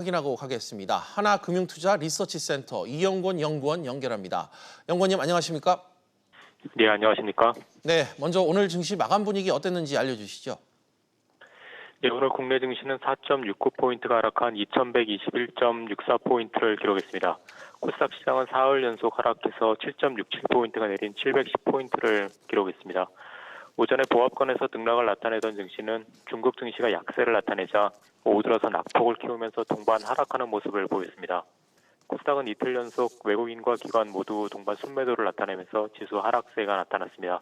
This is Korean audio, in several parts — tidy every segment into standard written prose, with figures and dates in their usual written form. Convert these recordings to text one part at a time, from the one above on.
확인하고 가겠습니다. 하나금융투자 리서치센터 이영권 연구원 연결합니다. 연구원님 안녕하십니까? 네, 안녕하십니까? 네, 먼저 오늘 증시 마감 분위기 어땠는지 알려주시죠. 네, 오늘 국내 증시는 4.69포인트가 하락한 2121.64포인트를 기록했습니다. 코스닥 시장은 4월 연속 하락해서 7.67포인트가 내린 710포인트를 기록했습니다. 오전에 보합권에서 등락을 나타내던 증시는 중국 증시가 약세를 나타내자 오후 들어서 낙폭을 키우면서 동반 하락하는 모습을 보였습니다. 코스닥은 이틀 연속 외국인과 기관 모두 동반 순매도를 나타내면서 지수 하락세가 나타났습니다.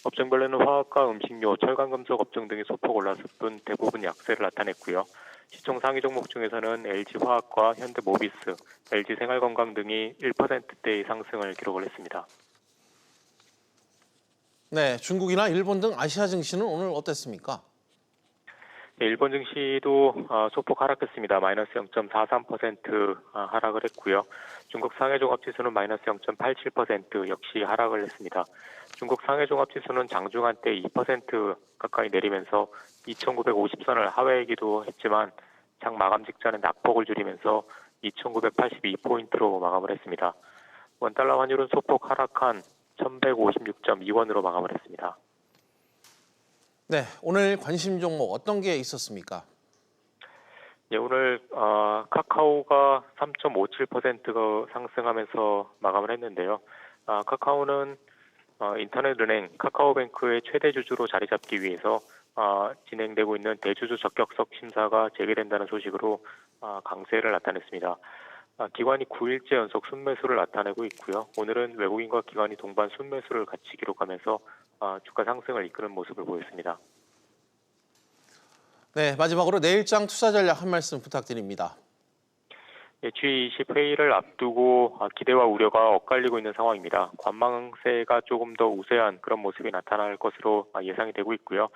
업종별로는 화학과 음식료, 철강금속 업종 등이 소폭 올랐을 뿐 대부분 약세를 나타냈고요. 시총 상위 종목 중에서는 LG화학과 현대모비스, LG생활건강 등이 1%대의 상승을 기록을 했습니다. 네, 중국이나 일본 등 아시아 증시는 오늘 어땠습니까? 네, 일본 증시도 소폭 하락했습니다. 마이너스 0.43% 하락을 했고요. 중국 상해종합지수는 마이너스 0.87% 역시 하락을 했습니다. 중국 상해종합지수는 장중 한때 2% 가까이 내리면서 2,950선을 하회하기도 했지만 장 마감 직전에 낙폭을 줄이면서 2,982포인트로 마감을 했습니다. 원달러 환율은 소폭 하락한 1,156.2원으로 마감을 했습니다. 네, 오늘 관심 종목 어떤 게 있었습니까? 네, 오늘 카카오가 3.57% 상승하면서 마감을 했는데요. 카카오는 인터넷은행 카카오뱅크의 최대 주주로 자리 잡기 위해서 진행되고 있는 대주주 적격성 심사가 재개된다는 소식으로 강세를 나타냈습니다. 기관이 9일째 연속 순매수를 나타내고 있고요. 오늘은 외국인과 기관이 동반 순매수를 같이 기록하면서 주가 상승을 이끄는 모습을 보였습니다. 네, 마지막으로 내일장 투자 전략 한 말씀 부탁드립니다. G20 회의를 앞두고 기대와 우려가 엇갈리고 있는 상황입니다. 관망세가 조금 더 우세한 그런 모습이 나타날 것으로 예상이 되고 있고요.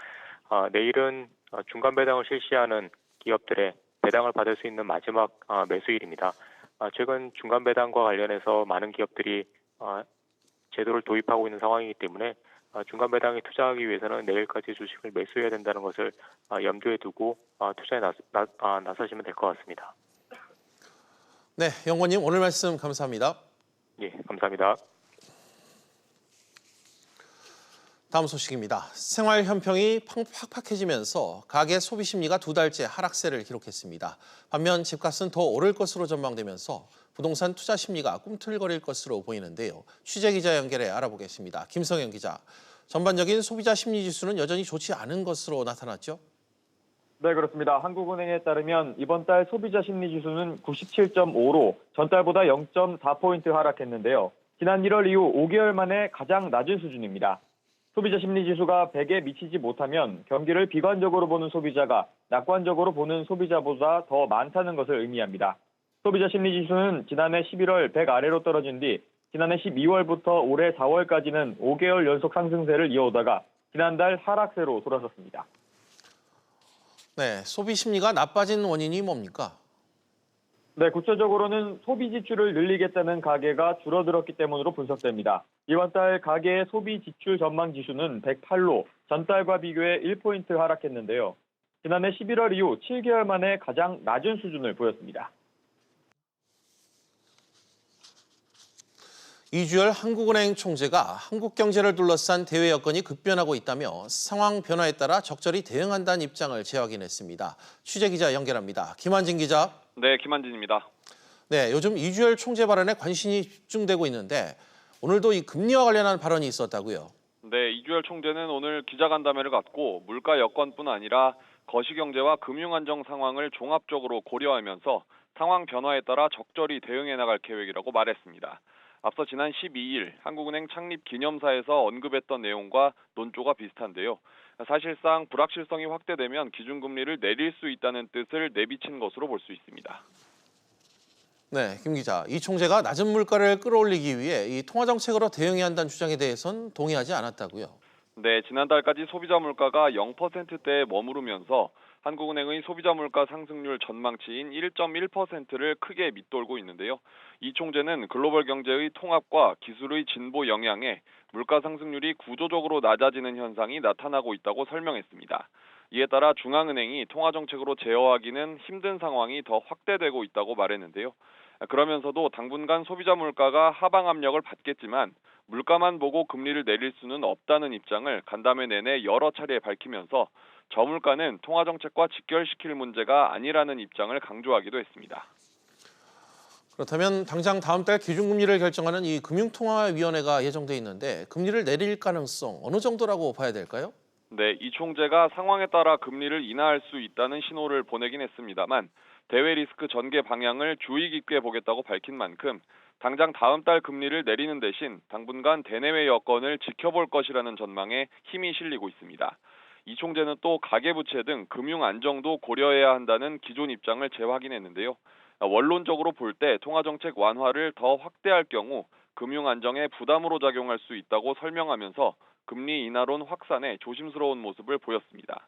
내일은 중간 배당을 실시하는 기업들의 배당을 받을 수 있는 마지막 매수일입니다. 최근 중간 배당과 관련해서 많은 기업들이 제도를 도입하고 있는 상황이기 때문에 중간 배당에 투자하기 위해서는 내일까지 주식을 매수해야 된다는 것을 염두에 두고 투자에 나서시면 될 것 같습니다. 네, 연구원님 오늘 말씀 감사합니다. 예, 감사합니다. 다음 소식입니다. 생활 현평이 팍팍해지면서 가계 소비 심리가 두 달째 하락세를 기록했습니다. 반면 집값은 더 오를 것으로 전망되면서 부동산 투자 심리가 꿈틀거릴 것으로 보이는데요. 취재 기자 연결해 알아보겠습니다. 김성현 기자. 전반적인 소비자 심리 지수는 여전히 좋지 않은 것으로 나타났죠? 네, 그렇습니다. 한국은행에 따르면 이번 달 소비자 심리 지수는 97.5로 전달보다 0.4포인트 하락했는데요. 지난 1월 이후 5개월 만에 가장 낮은 수준입니다. 소비자 심리 지수가 100에 미치지 못하면 경기를 비관적으로 보는 소비자가 낙관적으로 보는 소비자보다 더 많다는 것을 의미합니다. 소비자 심리 지수는 지난해 11월 100 아래로 떨어진 뒤 지난해 12월부터 올해 4월까지는 5개월 연속 상승세를 이어오다가 지난달 하락세로 돌아섰습니다. 네, 소비 심리가 나빠진 원인이 뭡니까? 네, 구체적으로는 소비 지출을 늘리겠다는 가계가 줄어들었기 때문으로 분석됩니다. 이번 달 가계의 소비 지출 전망 지수는 108로 전달과 비교해 1포인트 하락했는데요. 지난해 11월 이후 7개월 만에 가장 낮은 수준을 보였습니다. 이주열 한국은행 총재가 한국 경제를 둘러싼 대외 여건이 급변하고 있다며 상황 변화에 따라 적절히 대응한다는 입장을 재확인했습니다. 취재 기자 연결합니다. 김한진 기자. 네, 김한진입니다. 네, 요즘 이주열 총재 발언에 관심이 집중되고 있는데 오늘도 이 금리와 관련한 발언이 있었다고요? 네, 이주열 총재는 오늘 기자간담회를 갖고 물가 여건뿐 아니라 거시경제와 금융안정 상황을 종합적으로 고려하면서 상황 변화에 따라 적절히 대응해 나갈 계획이라고 말했습니다. 앞서 지난 12일 한국은행 창립 기념사에서 언급했던 내용과 논조가 비슷한데요. 사실상 불확실성이 확대되면 기준금리를 내릴 수 있다는 뜻을 내비친 것으로 볼 수 있습니다. 네, 김 기자. 이 총재가 낮은 물가를 끌어올리기 위해 이 통화 정책으로 대응해야 한다는 주장에 대해서는 동의하지 않았다고요? 네, 지난달까지 소비자 물가가 0%대에 머무르면서 한국은행의 소비자 물가 상승률 전망치인 1.1%를 크게 밑돌고 있는데요. 이 총재는 글로벌 경제의 통합과 기술의 진보 영향에 물가 상승률이 구조적으로 낮아지는 현상이 나타나고 있다고 설명했습니다. 이에 따라 중앙은행이 통화정책으로 제어하기는 힘든 상황이 더 확대되고 있다고 말했는데요. 그러면서도 당분간 소비자 물가가 하방 압력을 받겠지만 물가만 보고 금리를 내릴 수는 없다는 입장을 간담회 내내 여러 차례 밝히면서 저물가는 통화정책과 직결시킬 문제가 아니라는 입장을 강조하기도 했습니다. 그렇다면 당장 다음 달 기준금리를 결정하는 이 금융통화위원회가 예정돼 있는데 금리를 내릴 가능성 어느 정도라고 봐야 될까요? 네, 이 총재가 상황에 따라 금리를 인하할 수 있다는 신호를 보내긴 했습니다만 대외 리스크 전개 방향을 주의 깊게 보겠다고 밝힌 만큼 당장 다음 달 금리를 내리는 대신 당분간 대내외 여건을 지켜볼 것이라는 전망에 힘이 실리고 있습니다. 이 총재는 또 가계부채 등 금융 안정도 고려해야 한다는 기존 입장을 재확인했는데요. 원론적으로 볼 때 통화정책 완화를 더 확대할 경우 금융 안정에 부담으로 작용할 수 있다고 설명하면서 금리 인하론 확산에 조심스러운 모습을 보였습니다.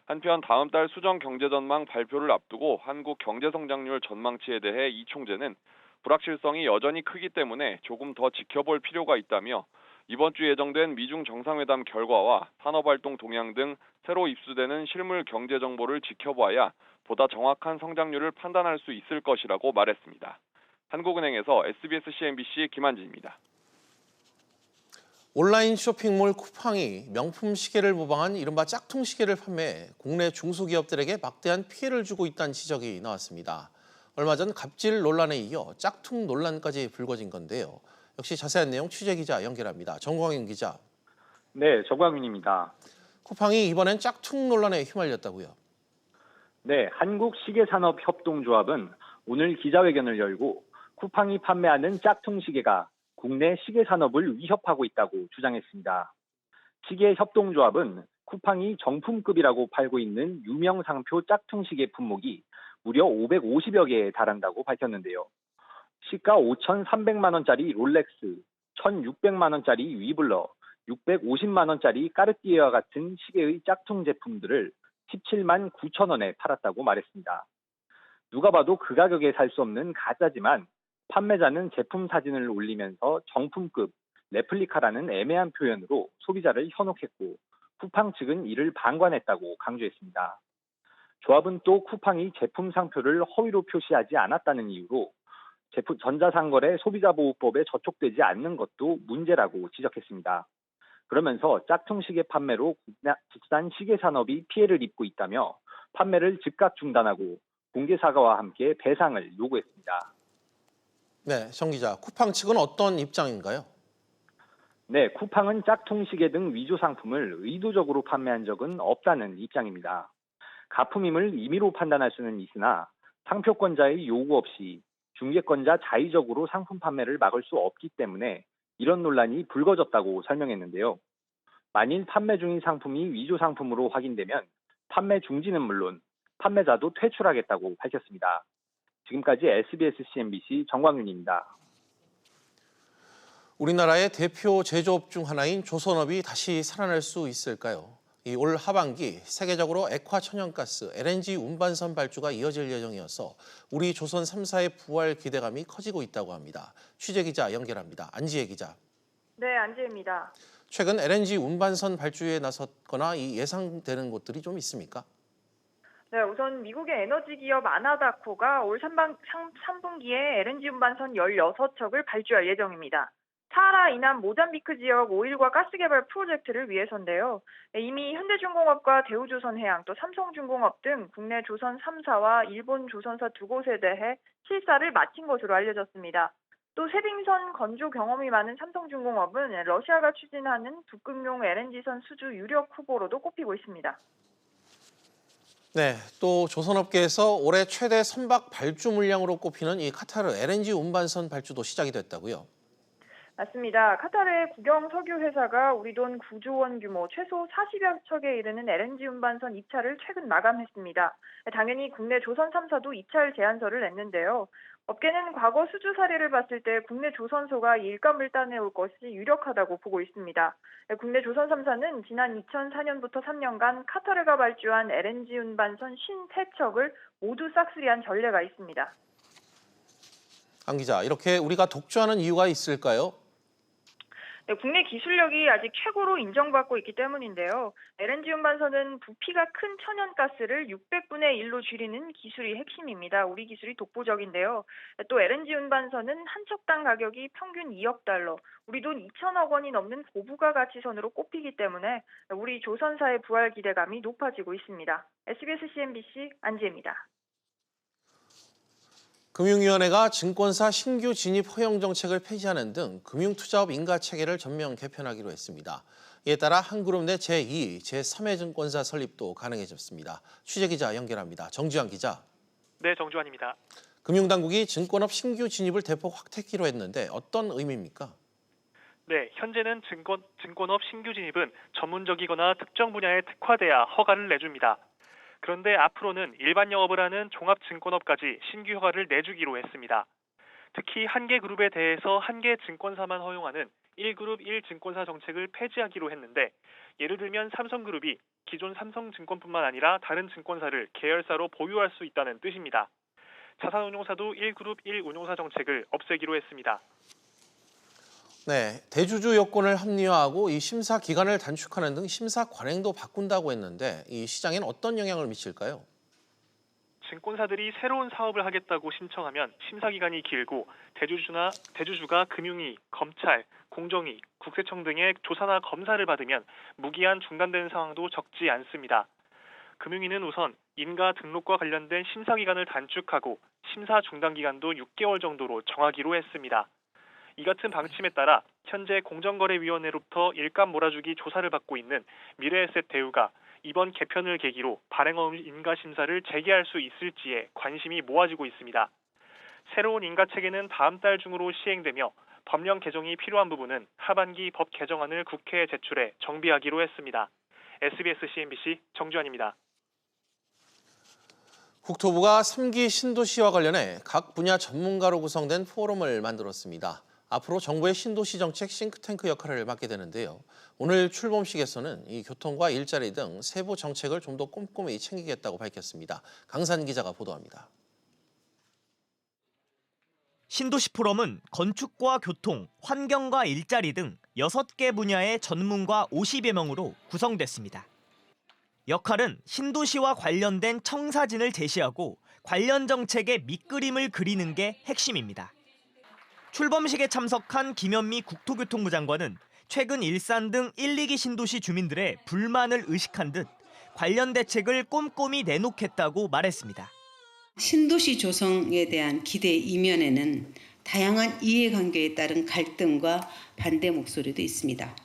한편 다음 달 수정 경제 전망 발표를 앞두고 한국 경제 성장률 전망치에 대해 이 총재는 불확실성이 여전히 크기 때문에 조금 더 지켜볼 필요가 있다며 이번 주 예정된 미중 정상회담 결과와 산업활동 동향 등 새로 입수되는 실물 경제 정보를 지켜봐야 보다 정확한 성장률을 판단할 수 있을 것이라고 말했습니다. 한국은행에서 SBS CNBC 김한진입니다. 온라인 쇼핑몰 쿠팡이 명품 시계를 모방한 이른바 짝퉁 시계를 판매해 국내 중소기업들에게 막대한 피해를 주고 있다는 지적이 나왔습니다. 얼마 전 갑질 논란에 이어 짝퉁 논란까지 불거진 건데요. 역시 자세한 내용 취재기자 연결합니다. 정광윤 기자. 네, 정광윤입니다. 쿠팡이 이번엔 짝퉁 논란에 휘말렸다고요? 네, 한국시계산업협동조합은 오늘 기자회견을 열고 쿠팡이 판매하는 짝퉁 시계가 국내 시계 산업을 위협하고 있다고 주장했습니다. 시계협동조합은 쿠팡이 정품급이라고 팔고 있는 유명 상표 짝퉁 시계 품목이 무려 550여 개에 달한다고 밝혔는데요. 시가 5,300만 원짜리 롤렉스, 1,600만 원짜리 위블러, 650만 원짜리 까르띠에와 같은 시계의 짝퉁 제품들을 17만 9천 원에 팔았다고 말했습니다. 누가 봐도 그 가격에 살 수 없는 가짜지만 판매자는 제품 사진을 올리면서 정품급, 레플리카라는 애매한 표현으로 소비자를 현혹했고 쿠팡 측은 이를 방관했다고 강조했습니다. 조합은 또 쿠팡이 제품 상표를 허위로 표시하지 않았다는 이유로 제품 전자상거래 소비자보호법에 저촉되지 않는 것도 문제라고 지적했습니다. 그러면서 짝퉁 시계 판매로 국산 시계 산업이 피해를 입고 있다며 판매를 즉각 중단하고 공개 사과와 함께 배상을 요구했습니다. 네, 정 기자. 쿠팡 측은 어떤 입장인가요? 네, 쿠팡은 짝퉁 시계 등 위조 상품을 의도적으로 판매한 적은 없다는 입장입니다. 가품임을 임의로 판단할 수는 있으나 상표권자의 요구 없이 중개권자 자의적으로 상품 판매를 막을 수 없기 때문에 이런 논란이 불거졌다고 설명했는데요. 만일 판매 중인 상품이 위조 상품으로 확인되면 판매 중지는 물론 판매자도 퇴출하겠다고 밝혔습니다. 지금까지 SBS CNBC 정광윤입니다. 우리나라의 대표 제조업 중 하나인 조선업이 다시 살아날 수 있을까요? 올 하반기 세계적으로 액화 천연가스, LNG 운반선 발주가 이어질 예정이어서 우리 조선 3사의 부활 기대감이 커지고 있다고 합니다. 취재기자 연결합니다. 안지혜 기자. 네, 안지혜입니다. 최근 LNG 운반선 발주에 나섰거나 예상되는 곳들이 좀 있습니까? 네, 우선 미국의 에너지 기업 아나다코가 올 3분기에 LNG 운반선 16척을 발주할 예정입니다. 사하라 이남 모잠비크 지역 오일과 가스 개발 프로젝트를 위해서인데요. 이미 현대중공업과 대우조선해양 또 삼성중공업 등 국내 조선 3사와 일본 조선사 2곳에 대해 실사를 마친 것으로 알려졌습니다. 또 세빙선 건조 경험이 많은 삼성중공업은 러시아가 추진하는 북극용 LNG선 수주 유력 후보로도 꼽히고 있습니다. 네, 또 조선업계에서 올해 최대 선박 발주 물량으로 꼽히는 이 카타르 LNG 운반선 발주도 시작이 됐다고요? 맞습니다. 카타르의 국영 석유 회사가 우리 돈 9조 원 규모 최소 40여 척에 이르는 LNG 운반선 입찰을 최근 마감했습니다. 당연히 국내 조선 3사도 입찰 제안서를 냈는데요. 업계는 과거 수주 사례를 봤을 때 국내 조선소가 일감을 따내올 것이 유력하다고 보고 있습니다. 국내 조선 3사는 지난 2004년부터 3년간 카타르가 발주한 LNG 운반선 53척을 모두 싹쓸이한 전례가 있습니다. 안 기자, 이렇게 우리가 독주하는 이유가 있을까요? 네, 국내 기술력이 아직 최고로 인정받고 있기 때문인데요. LNG 운반선은 부피가 큰 천연가스를 600분의 1로 줄이는 기술이 핵심입니다. 우리 기술이 독보적인데요. 또 LNG 운반선은 한 척당 가격이 평균 2억 달러, 우리 돈 2천억 원이 넘는 고부가 가치선으로 꼽히기 때문에 우리 조선사의 부활 기대감이 높아지고 있습니다. SBS CNBC 안지혜입니다. 금융위원회가 증권사 신규 진입 허용 정책을 폐지하는 등 금융투자업 인가 체계를 전면 개편하기로 했습니다. 이에 따라 한그룹 내 제2, 제3회 증권사 설립도 가능해졌습니다. 취재기자 연결합니다. 정주환 기자. 네, 정주환입니다. 금융당국이 증권업 신규 진입을 대폭 확대키로 했는데 어떤 의미입니까? 네, 현재는 증권업 신규 진입은 전문적이거나 특정 분야에 특화돼야 허가를 내줍니다. 그런데 앞으로는 일반 영업을 하는 종합증권업까지 신규 허가를 내주기로 했습니다. 특히 한 개 그룹에 대해서 한 개 증권사만 허용하는 1그룹 1증권사 정책을 폐지하기로 했는데, 예를 들면 삼성그룹이 기존 삼성증권뿐만 아니라 다른 증권사를 계열사로 보유할 수 있다는 뜻입니다. 자산운용사도 1그룹 1운용사 정책을 없애기로 했습니다. 네, 대주주 여건을 합리화하고 이 심사 기간을 단축하는 등 심사 관행도 바꾼다고 했는데 이 시장엔 어떤 영향을 미칠까요? 증권사들이 새로운 사업을 하겠다고 신청하면 심사 기간이 길고 대주주가 금융위, 검찰, 공정위, 국세청 등의 조사나 검사를 받으면 무기한 중단되는 상황도 적지 않습니다. 금융위는 우선 인가 등록과 관련된 심사 기간을 단축하고 심사 중단 기간도 6개월 정도로 정하기로 했습니다. 이 같은 방침에 따라 현재 공정거래위원회로부터 일감 몰아주기 조사를 받고 있는 미래에셋 대우가 이번 개편을 계기로 발행업 인가 심사를 재개할 수 있을지에 관심이 모아지고 있습니다. 새로운 인가 체계는 다음 달 중으로 시행되며 법령 개정이 필요한 부분은 하반기 법 개정안을 국회에 제출해 정비하기로 했습니다. SBS CNBC 정주환입니다. 국토부가 3기 신도시와 관련해 각 분야 전문가로 구성된 포럼을 만들었습니다. 앞으로 정부의 신도시 정책 싱크탱크 역할을 맡게 되는데요. 오늘 출범식에서는 이 교통과 일자리 등 세부 정책을 좀 더 꼼꼼히 챙기겠다고 밝혔습니다. 강산 기자가 보도합니다. 신도시 포럼은 건축과 교통, 환경과 일자리 등 6개 분야의 전문가 50여 명으로 구성됐습니다. 역할은 신도시와 관련된 청사진을 제시하고 관련 정책의 밑그림을 그리는 게 핵심입니다. 출범식에 참석한 김현미 국토교통부 장관은 최근 일산 등 1, 2기 신도시 주민들의 불만을 의식한 듯 관련 대책을 꼼꼼히 내놓겠다고 말했습니다. 신도시 조성에 대한 기대 이면에는 다양한 이해관계에 따른 갈등과 반대 목소리도 있습니다.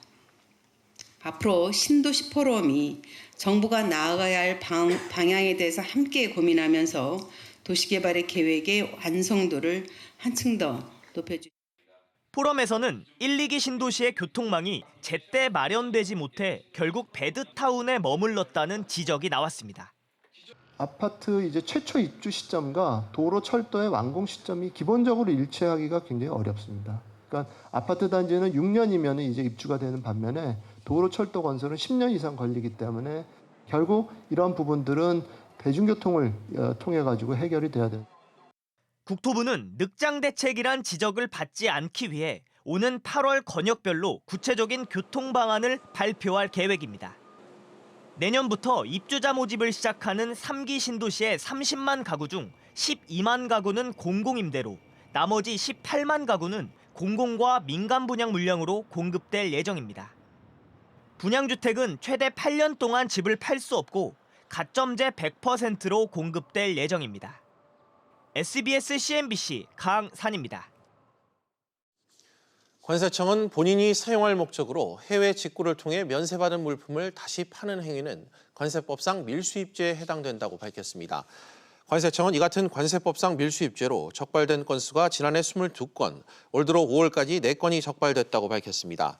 앞으로 신도시 포럼이 정부가 나아가야 할 방향에 대해서 함께 고민하면서 도시개발의 계획의 완성도를 한층 더 높여주십니다. 포럼에서는 1, 2기 신도시의 교통망이 제때 마련되지 못해 결국 배드타운에 머물렀다는 지적이 나왔습니다. 아파트 이제 최초 입주 시점과 도로 철도의 완공 시점이 기본적으로 일치하기가 굉장히 어렵습니다. 그러니까 아파트 단지는 6년이면 이제 입주가 되는 반면에 도로 철도 건설은 10년 이상 걸리기 때문에 결국 이런 부분들은 대중교통을 통해 가지고 해결이 돼야 됩니다. 국토부는 늑장 대책이란 지적을 받지 않기 위해 오는 8월 권역별로 구체적인 교통 방안을 발표할 계획입니다. 내년부터 입주자 모집을 시작하는 3기 신도시의 30만 가구 중 12만 가구는 공공임대로, 나머지 18만 가구는 공공과 민간 분양 물량으로 공급될 예정입니다. 분양주택은 최대 8년 동안 집을 팔 수 없고 가점제 100%로 공급될 예정입니다. SBS CNBC 강산입니다. 관세청은 본인이 사용할 목적으로 해외 직구를 통해 면세받은 물품을 다시 파는 행위는 관세법상 밀수입죄에 해당된다고 밝혔습니다. 관세청은 이 같은 관세법상 밀수입죄로 적발된 건수가 지난해 22건, 올 들어 5월까지 4건이 적발됐다고 밝혔습니다.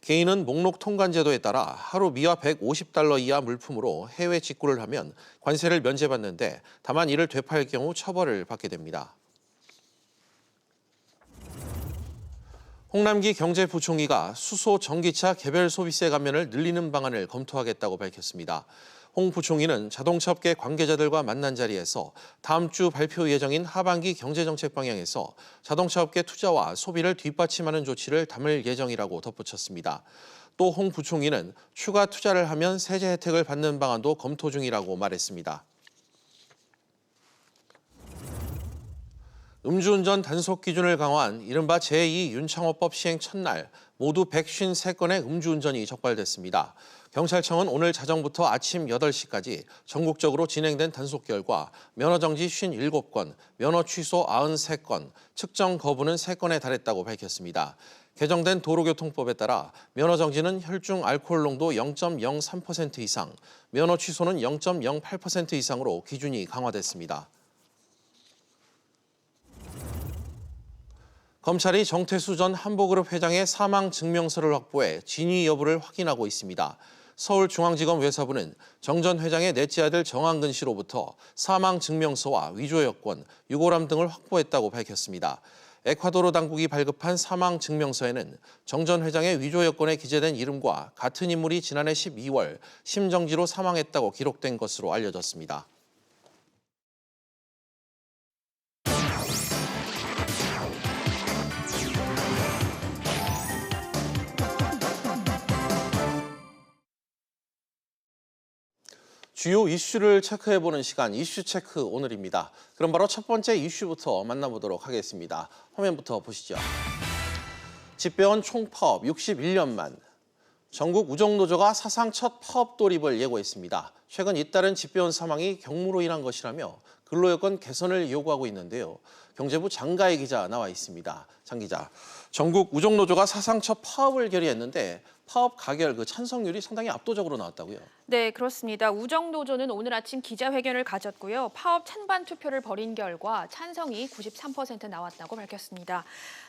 개인은 목록 통관 제도에 따라 하루 미화 150달러 이하 물품으로 해외 직구를 하면 관세를 면제받는데 다만 이를 되팔 경우 처벌을 받게 됩니다. 홍남기 경제부총리가 수소, 전기차 개별 소비세 감면을 늘리는 방안을 검토하겠다고 밝혔습니다. 홍 부총리는 자동차업계 관계자들과 만난 자리에서 다음 주 발표 예정인 하반기 경제정책 방향에서 자동차업계 투자와 소비를 뒷받침하는 조치를 담을 예정이라고 덧붙였습니다. 또 홍 부총리는 추가 투자를 하면 세제 혜택을 받는 방안도 검토 중이라고 말했습니다. 음주운전 단속 기준을 강화한 이른바 제2윤창호법 시행 첫날 모두 153건의 음주운전이 적발됐습니다. 경찰청은 오늘 자정부터 아침 8시까지 전국적으로 진행된 단속 결과 면허정지 57건, 면허 취소 93건, 측정 거부는 3건에 달했다고 밝혔습니다. 개정된 도로교통법에 따라 면허정지는 혈중 알코올 농도 0.03% 이상, 면허 취소는 0.08% 이상으로 기준이 강화됐습니다. 검찰이 정태수 전 한보그룹 회장의 사망 증명서를 확보해 진위 여부를 확인하고 있습니다. 서울중앙지검 외사부는 정 전 회장의 넷째 아들 정한근 씨로부터 사망 증명서와 위조 여권, 유골함 등을 확보했다고 밝혔습니다. 에콰도르 당국이 발급한 사망 증명서에는 정 전 회장의 위조 여권에 기재된 이름과 같은 인물이 지난해 12월 심정지로 사망했다고 기록된 것으로 알려졌습니다. 주요 이슈를 체크해보는 시간 이슈체크 오늘입니다. 그럼 바로 첫 번째 이슈부터 만나보도록 하겠습니다. 화면부터 보시죠. 집배원 총파업 61년 만. 전국 우정노조가 사상 첫 파업 돌입을 예고했습니다. 최근 잇따른 집배원 사망이 경무로 인한 것이라며 근로여건 개선을 요구하고 있는데요. 경제부 장가희 기자 나와 있습니다. 장 기자, 전국 우정노조가 사상 첫 파업을 결의했는데 파업 가결 찬성률이 상당히 압도적으로 나왔다고요? 네, 그렇습니다. 우정노조는 오늘 아침 기자회견을 가졌고요. 파업 찬반 투표를 벌인 결과 찬성이 93% 나왔다고 밝혔습니다.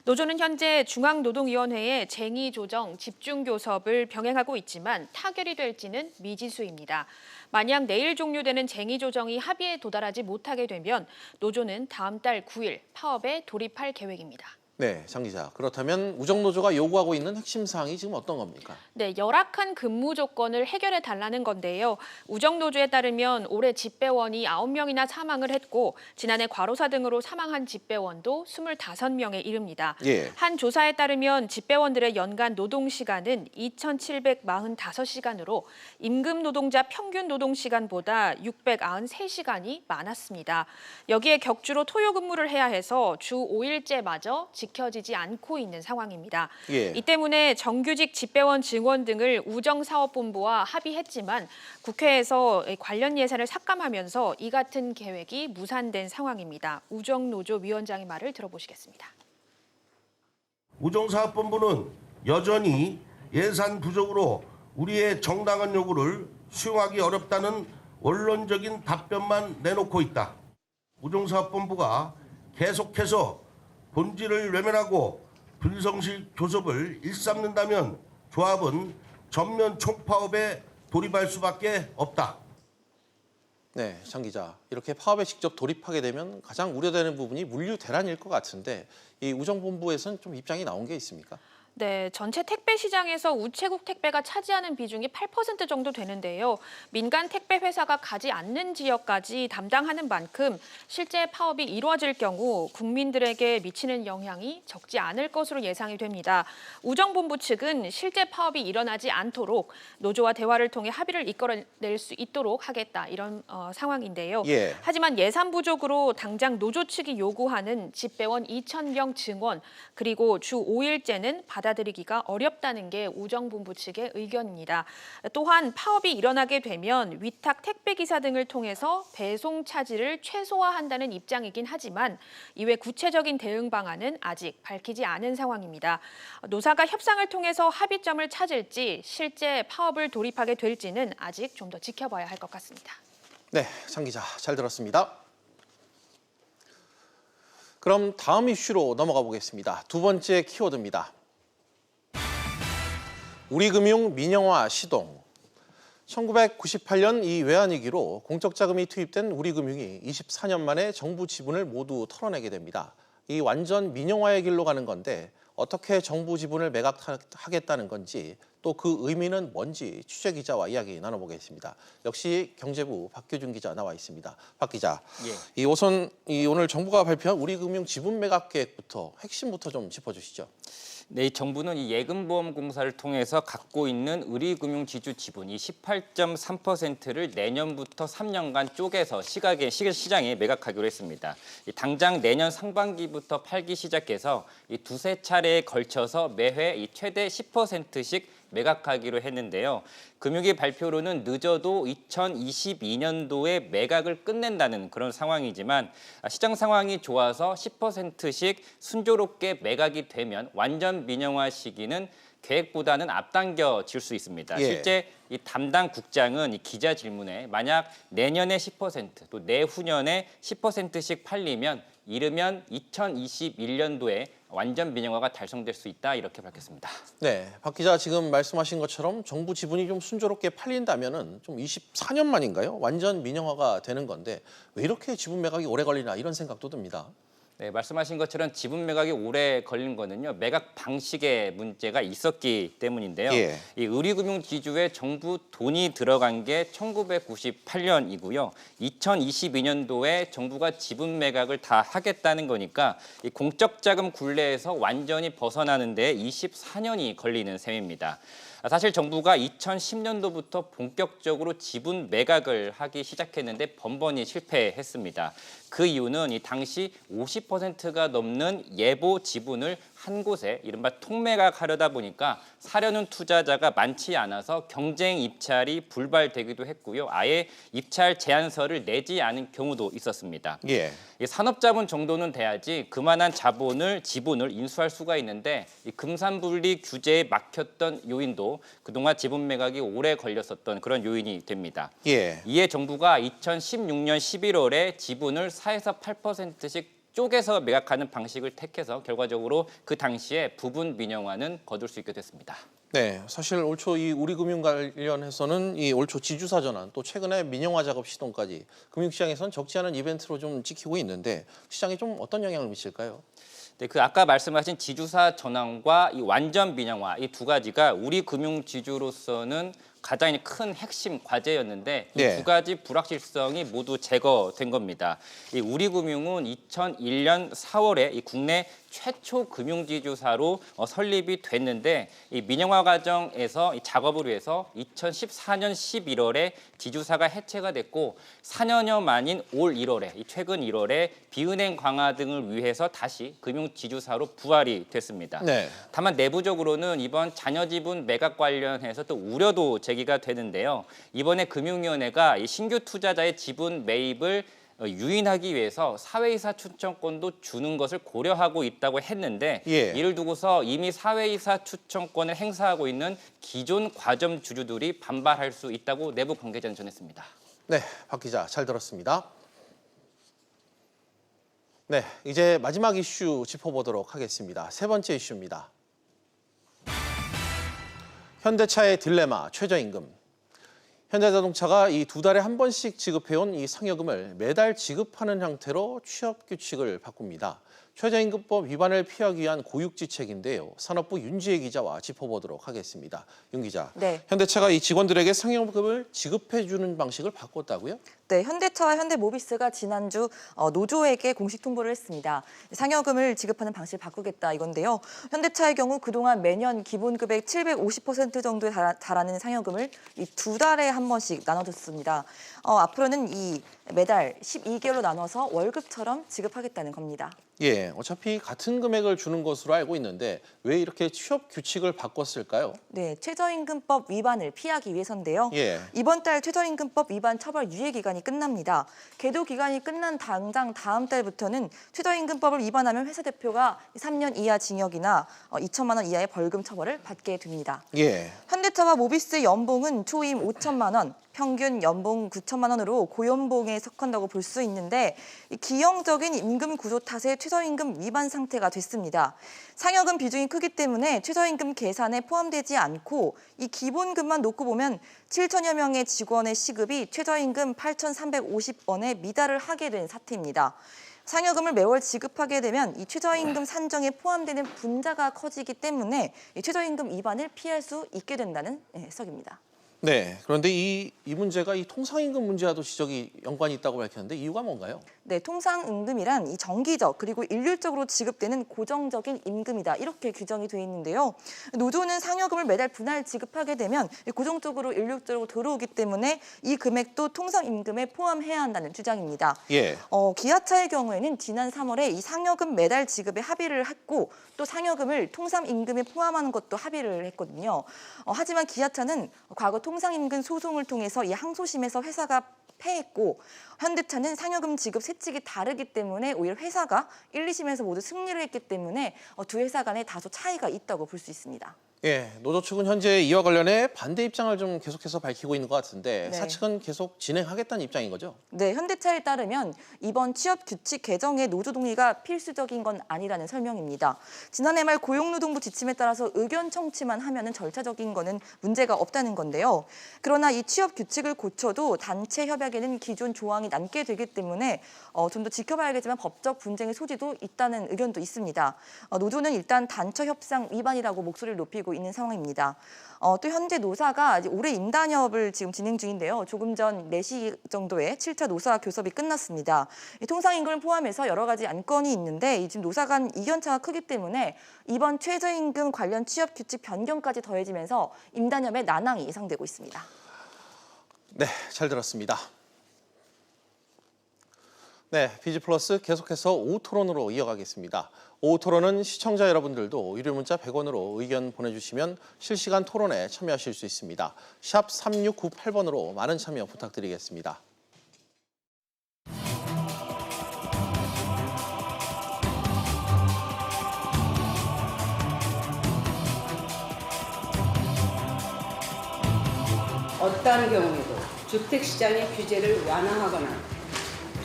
노조는 현재 중앙노동위원회에 쟁의조정, 집중교섭을 병행하고 있지만 타결이 될지는 미지수입니다. 만약 내일 종료되는 쟁의조정이 합의에 도달하지 못하게 되면 노조는 다음 달 9일 파업에 돌입할 계획입니다. 네, 장 기자. 그렇다면 우정노조가 요구하고 있는 핵심 사항이 지금 어떤 겁니까? 네, 열악한 근무 조건을 해결해 달라는 건데요. 우정노조에 따르면 올해 집배원이 9명이나 사망을 했고 지난해 과로사 등으로 사망한 집배원도 25명에 이릅니다. 예. 한 조사에 따르면 집배원들의 연간 노동시간은 2,745시간으로 임금 노동자 평균 노동시간보다 693시간이 많았습니다. 여기에 격주로 토요 근무를 해야 해서 주 5일제마저 지켜지지 않고 있는 상황입니다. 예. 이 때문에 정규직 집배원 증원 등을 우정사업본부와 합의했지만 국회에서 관련 예산을 삭감하면서 이 같은 계획이 무산된 상황입니다. 우정노조 위원장의 말을 들어보시겠습니다. 우정사업본부는 여전히 예산 부족으로 우리의 정당한 요구를 수용하기 어렵다는 원론적인 답변만 내놓고 있다. 우정사업본부가 계속해서 본질을 외면하고 불성실 교섭을 일삼는다면 조합은 전면 총파업에 돌입할 수밖에 없다. 네, 장 기자. 이렇게 파업에 직접 돌입하게 되면 가장 우려되는 부분이 물류 대란일 것 같은데 이 우정본부에서는 좀 입장이 나온 게 있습니까? 네, 전체 택배 시장에서 우체국 택배가 차지하는 비중이 8% 정도 되는데요. 민간 택배 회사가 가지 않는 지역까지 담당하는 만큼 실제 파업이 이루어질 경우 국민들에게 미치는 영향이 적지 않을 것으로 예상이 됩니다. 우정본부 측은 실제 파업이 일어나지 않도록 노조와 대화를 통해 합의를 이끌어낼 수 있도록 하겠다 이런 상황인데요. 예. 하지만 예산 부족으로 당장 노조 측이 요구하는 집배원 2,000명 증원 그리고 주 5일제는 받아들이기가 어렵다는 게 우정본부 측의 의견입니다. 또한 파업이 일어나게 되면 위탁 택배기사 등을 통해서 배송 차질을 최소화한다는 입장이긴 하지만 이외 구체적인 대응 방안은 아직 밝히지 않은 상황입니다. 노사가 협상을 통해서 합의점을 찾을지 실제 파업을 돌입하게 될지는 아직 좀 더 지켜봐야 할 것 같습니다. 네, 장 기자 잘 들었습니다. 그럼 다음 이슈로 넘어가 보겠습니다. 두 번째 키워드입니다. 우리금융 민영화 시동. 1998년 이 외환위기로 공적 자금이 투입된 우리금융이 24년 만에 정부 지분을 모두 털어내게 됩니다. 이 완전 민영화의 길로 가는 건데 어떻게 정부 지분을 매각하겠다는 건지 또 그 의미는 뭔지 취재 기자와 이야기 나눠보겠습니다. 역시 경제부 박규준 기자 나와 있습니다. 박 기자, 예. 오늘 정부가 발표한 우리금융 지분 매각 계획부터 핵심부터 좀 짚어주시죠. 네, 이 정부는 이 예금보험공사를 통해서 갖고 있는 우리금융지주 지분 이 18.3%를 내년부터 3년간 쪼개서 시장에 매각하기로 했습니다. 당장 내년 상반기부터 팔기 시작해서 이 두세 차례에 걸쳐서 매회 이 최대 10%씩 매각하기로 했는데요. 금융위 발표로는 늦어도 2022년도에 매각을 끝낸다는 그런 상황이지만 시장 상황이 좋아서 10%씩 순조롭게 매각이 되면 완전 민영화 시기는 계획보다는 앞당겨질 수 있습니다. 예. 실제 이 담당 국장은 이 기자 질문에 만약 내년에 10%, 또 내후년에 10%씩 팔리면 이르면 2021년도에 완전 민영화가 달성될 수 있다 이렇게 밝혔습니다. 네, 박 기자 지금 말씀하신 것처럼 정부 지분이 좀 순조롭게 팔린다면은 좀 24년 만인가요? 완전 민영화가 되는 건데 왜 이렇게 지분 매각이 오래 걸리나 이런 생각도 듭니다. 네, 말씀하신 것처럼 지분 매각이 오래 걸린 거는요. 매각 방식에 문제가 있었기 때문인데요. 예. 이 우리금융지주에 정부 돈이 들어간 게 1998년이고요. 2022년도에 정부가 지분 매각을 다 하겠다는 거니까 이 공적 자금 굴레에서 완전히 벗어나는 데 24년이 걸리는 셈입니다. 사실 정부가 2010년도부터 본격적으로 지분 매각을 하기 시작했는데 번번이 실패했습니다. 그 이유는 이 당시 50%가 넘는 예보 지분을 한 곳에 이른바 통매각하려다 보니까 사려는 투자자가 많지 않아서 경쟁 입찰이 불발되기도 했고요. 아예 입찰 제안서를 내지 않은 경우도 있었습니다. 예. 이 산업자본 정도는 돼야지 그만한 지분을 인수할 수가 있는데 이 금산분리 규제에 막혔던 요인도 그동안 지분 매각이 오래 걸렸었던 그런 요인이 됩니다. 예. 이에 정부가 2016년 11월에 지분을 4에서 8%씩 쪼개서 매각하는 방식을 택해서 결과적으로 그 당시에 부분 민영화는 거둘 수 있게 됐습니다. 네, 사실 올 초 이 우리금융 관련해서는 이 올 초 지주사 전환 또 최근에 민영화 작업 시동까지 금융시장에서는 적지 않은 이벤트로 좀 찍히고 있는데 시장에 좀 어떤 영향을 미칠까요? 네, 그 아까 말씀하신 지주사 전환과 이 완전 민영화 이 두 가지가 우리 금융지주로서는 가장 큰 핵심 과제였는데 이 두 가지 불확실성이 모두 제거된 겁니다. 이 우리금융은 2001년 4월에 이 국내 최초 금융지주사로 설립이 됐는데 이 민영화 과정에서 이 작업을 위해서 2014년 11월에 지주사가 해체가 됐고 4년여 만인 올 1월에 최근 1월에 비은행 강화 등을 위해서 다시 금융지주사로 부활이 됐습니다. 네. 다만 내부적으로는 이번 자녀지분 매각 관련해서 또 우려도 제기가 되는데요. 이번에 금융위원회가 이 신규 투자자의 지분 매입을 유인하기 위해서 사회이사 추천권도 주는 것을 고려하고 있다고 했는데 이를 두고서 이미 사회이사 추천권을 행사하고 있는 기존 과점 주주들이 반발할 수 있다고 내부 관계자는 전했습니다. 네, 박 기자 잘 들었습니다. 네, 이제 마지막 이슈 짚어보도록 하겠습니다. 세 번째 이슈입니다. 현대차의 딜레마, 최저임금. 현대자동차가 이 두 달에 한 번씩 지급해온 이 상여금을 매달 지급하는 형태로 취업 규칙을 바꿉니다. 최저임금법 위반을 피하기 위한 고육지책인데요. 산업부 윤지혜 기자와 짚어보도록 하겠습니다. 윤 기자, 네. 현대차가 이 직원들에게 상여금을 지급해주는 방식을 바꿨다고요? 네, 현대차와 현대모비스가 지난주 노조에게 공식 통보를 했습니다. 상여금을 지급하는 방식을 바꾸겠다 이건데요. 현대차의 경우 그동안 매년 기본급액 750% 정도에 달하는 상여금을 이 두 달에 한 번씩 나눠줬습니다. 앞으로는 이 매달 12개월로 나눠서 월급처럼 지급하겠다는 겁니다. 예, 어차피 같은 금액을 주는 것으로 알고 있는데 왜 이렇게 취업 규칙을 바꿨을까요? 네, 최저임금법 위반을 피하기 위해서인데요. 이번 달 최저임금법 위반 처벌 유예 기간이 끝납니다. 계도 기간이 끝난 당장 다음 달부터는 최저임금법을 위반하면 회사 대표가 3년 이하 징역이나 2천만 원 이하의 벌금 처벌을 받게 됩니다. 현대차와 모비스의 연봉은 초임 5천만 원, 평균 연봉 9천만 원으로 고연봉에 속한다고 볼 수 있는데 기형적인 임금 구조 탓에 최저임금 위반 상태가 됐습니다. 상여금 비중이 크기 때문에 최저임금 계산에 포함되지 않고 이 기본급만 놓고 보면 7천여 명의 직원의 시급이 최저임금 8,350원에 미달을 하게 된 사태입니다. 상여금을 매월 지급하게 되면 이 최저임금 산정에 포함되는 분자가 커지기 때문에 이 최저임금 위반을 피할 수 있게 된다는 해석입니다. 네, 그런데 이 문제가 이 통상임금 문제와도 지적이 연관이 있다고 밝혔는데 이유가 뭔가요? 네, 통상임금이란 이 정기적 그리고 일률적으로 지급되는 고정적인 임금이다. 이렇게 규정이 돼 있는데요. 노조는 상여금을 매달 분할 지급하게 되면 고정적으로 일률적으로 들어오기 때문에 이 금액도 통상임금에 포함해야 한다는 주장입니다. 예. 기아차의 경우에는 지난 3월에 이 상여금 매달 지급에 합의를 했고 또 상여금을 통상임금에 포함하는 것도 합의를 했거든요. 하지만 기아차는 과거 통상임금 소송을 통해서 이 항소심에서 회사가 패했고 현대차는 상여금 지급 세칙이 다르기 때문에 오히려 회사가 1, 2심에서 모두 승리를 했기 때문에 두 회사 간에 다소 차이가 있다고 볼 수 있습니다. 예, 노조 측은 현재 이와 관련해 반대 입장을 좀 계속해서 밝히고 있는 것 같은데 네. 사측은 계속 진행하겠다는 입장인 거죠? 네, 현대차에 따르면 이번 취업 규칙 개정에 노조 동의가 필수적인 건 아니라는 설명입니다. 지난해 말 고용노동부 지침에 따라서 의견 청취만 하면은 절차적인 거는 문제가 없다는 건데요. 그러나 이 취업 규칙을 고쳐도 단체 협약에는 기존 조항이 남게 되기 때문에 좀 더 지켜봐야겠지만 법적 분쟁의 소지도 있다는 의견도 있습니다. 노조는 일단 단처 협상 위반이라고 목소리를 높이고 있는 상황입니다. 또 현재 노사가 올해 임단협을 지금 진행 중인데요. 조금 전 4시 정도에 7차 노사 교섭이 끝났습니다. 통상임금을 포함해서 여러 가지 안건이 있는데 지금 노사 간 이견차가 크기 때문에 이번 최저임금 관련 취업 규칙 변경까지 더해지면서 임단협의 난항이 예상되고 있습니다. 네, 잘 들었습니다. 네, 비지플러스 계속해서 오후 토론으로 이어가겠습니다. 오후 토론은 시청자 여러분들도 유료 문자 100원으로 의견 보내주시면 실시간 토론에 참여하실 수 있습니다. 샵 3698번으로 많은 참여 부탁드리겠습니다. 어떠한 경우에도 주택시장의 규제를 완화하거나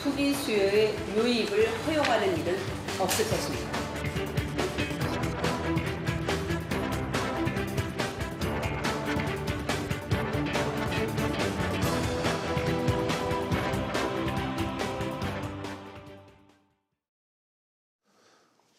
투기 수요의 유입을 허용하는 일은 없을 것입니다.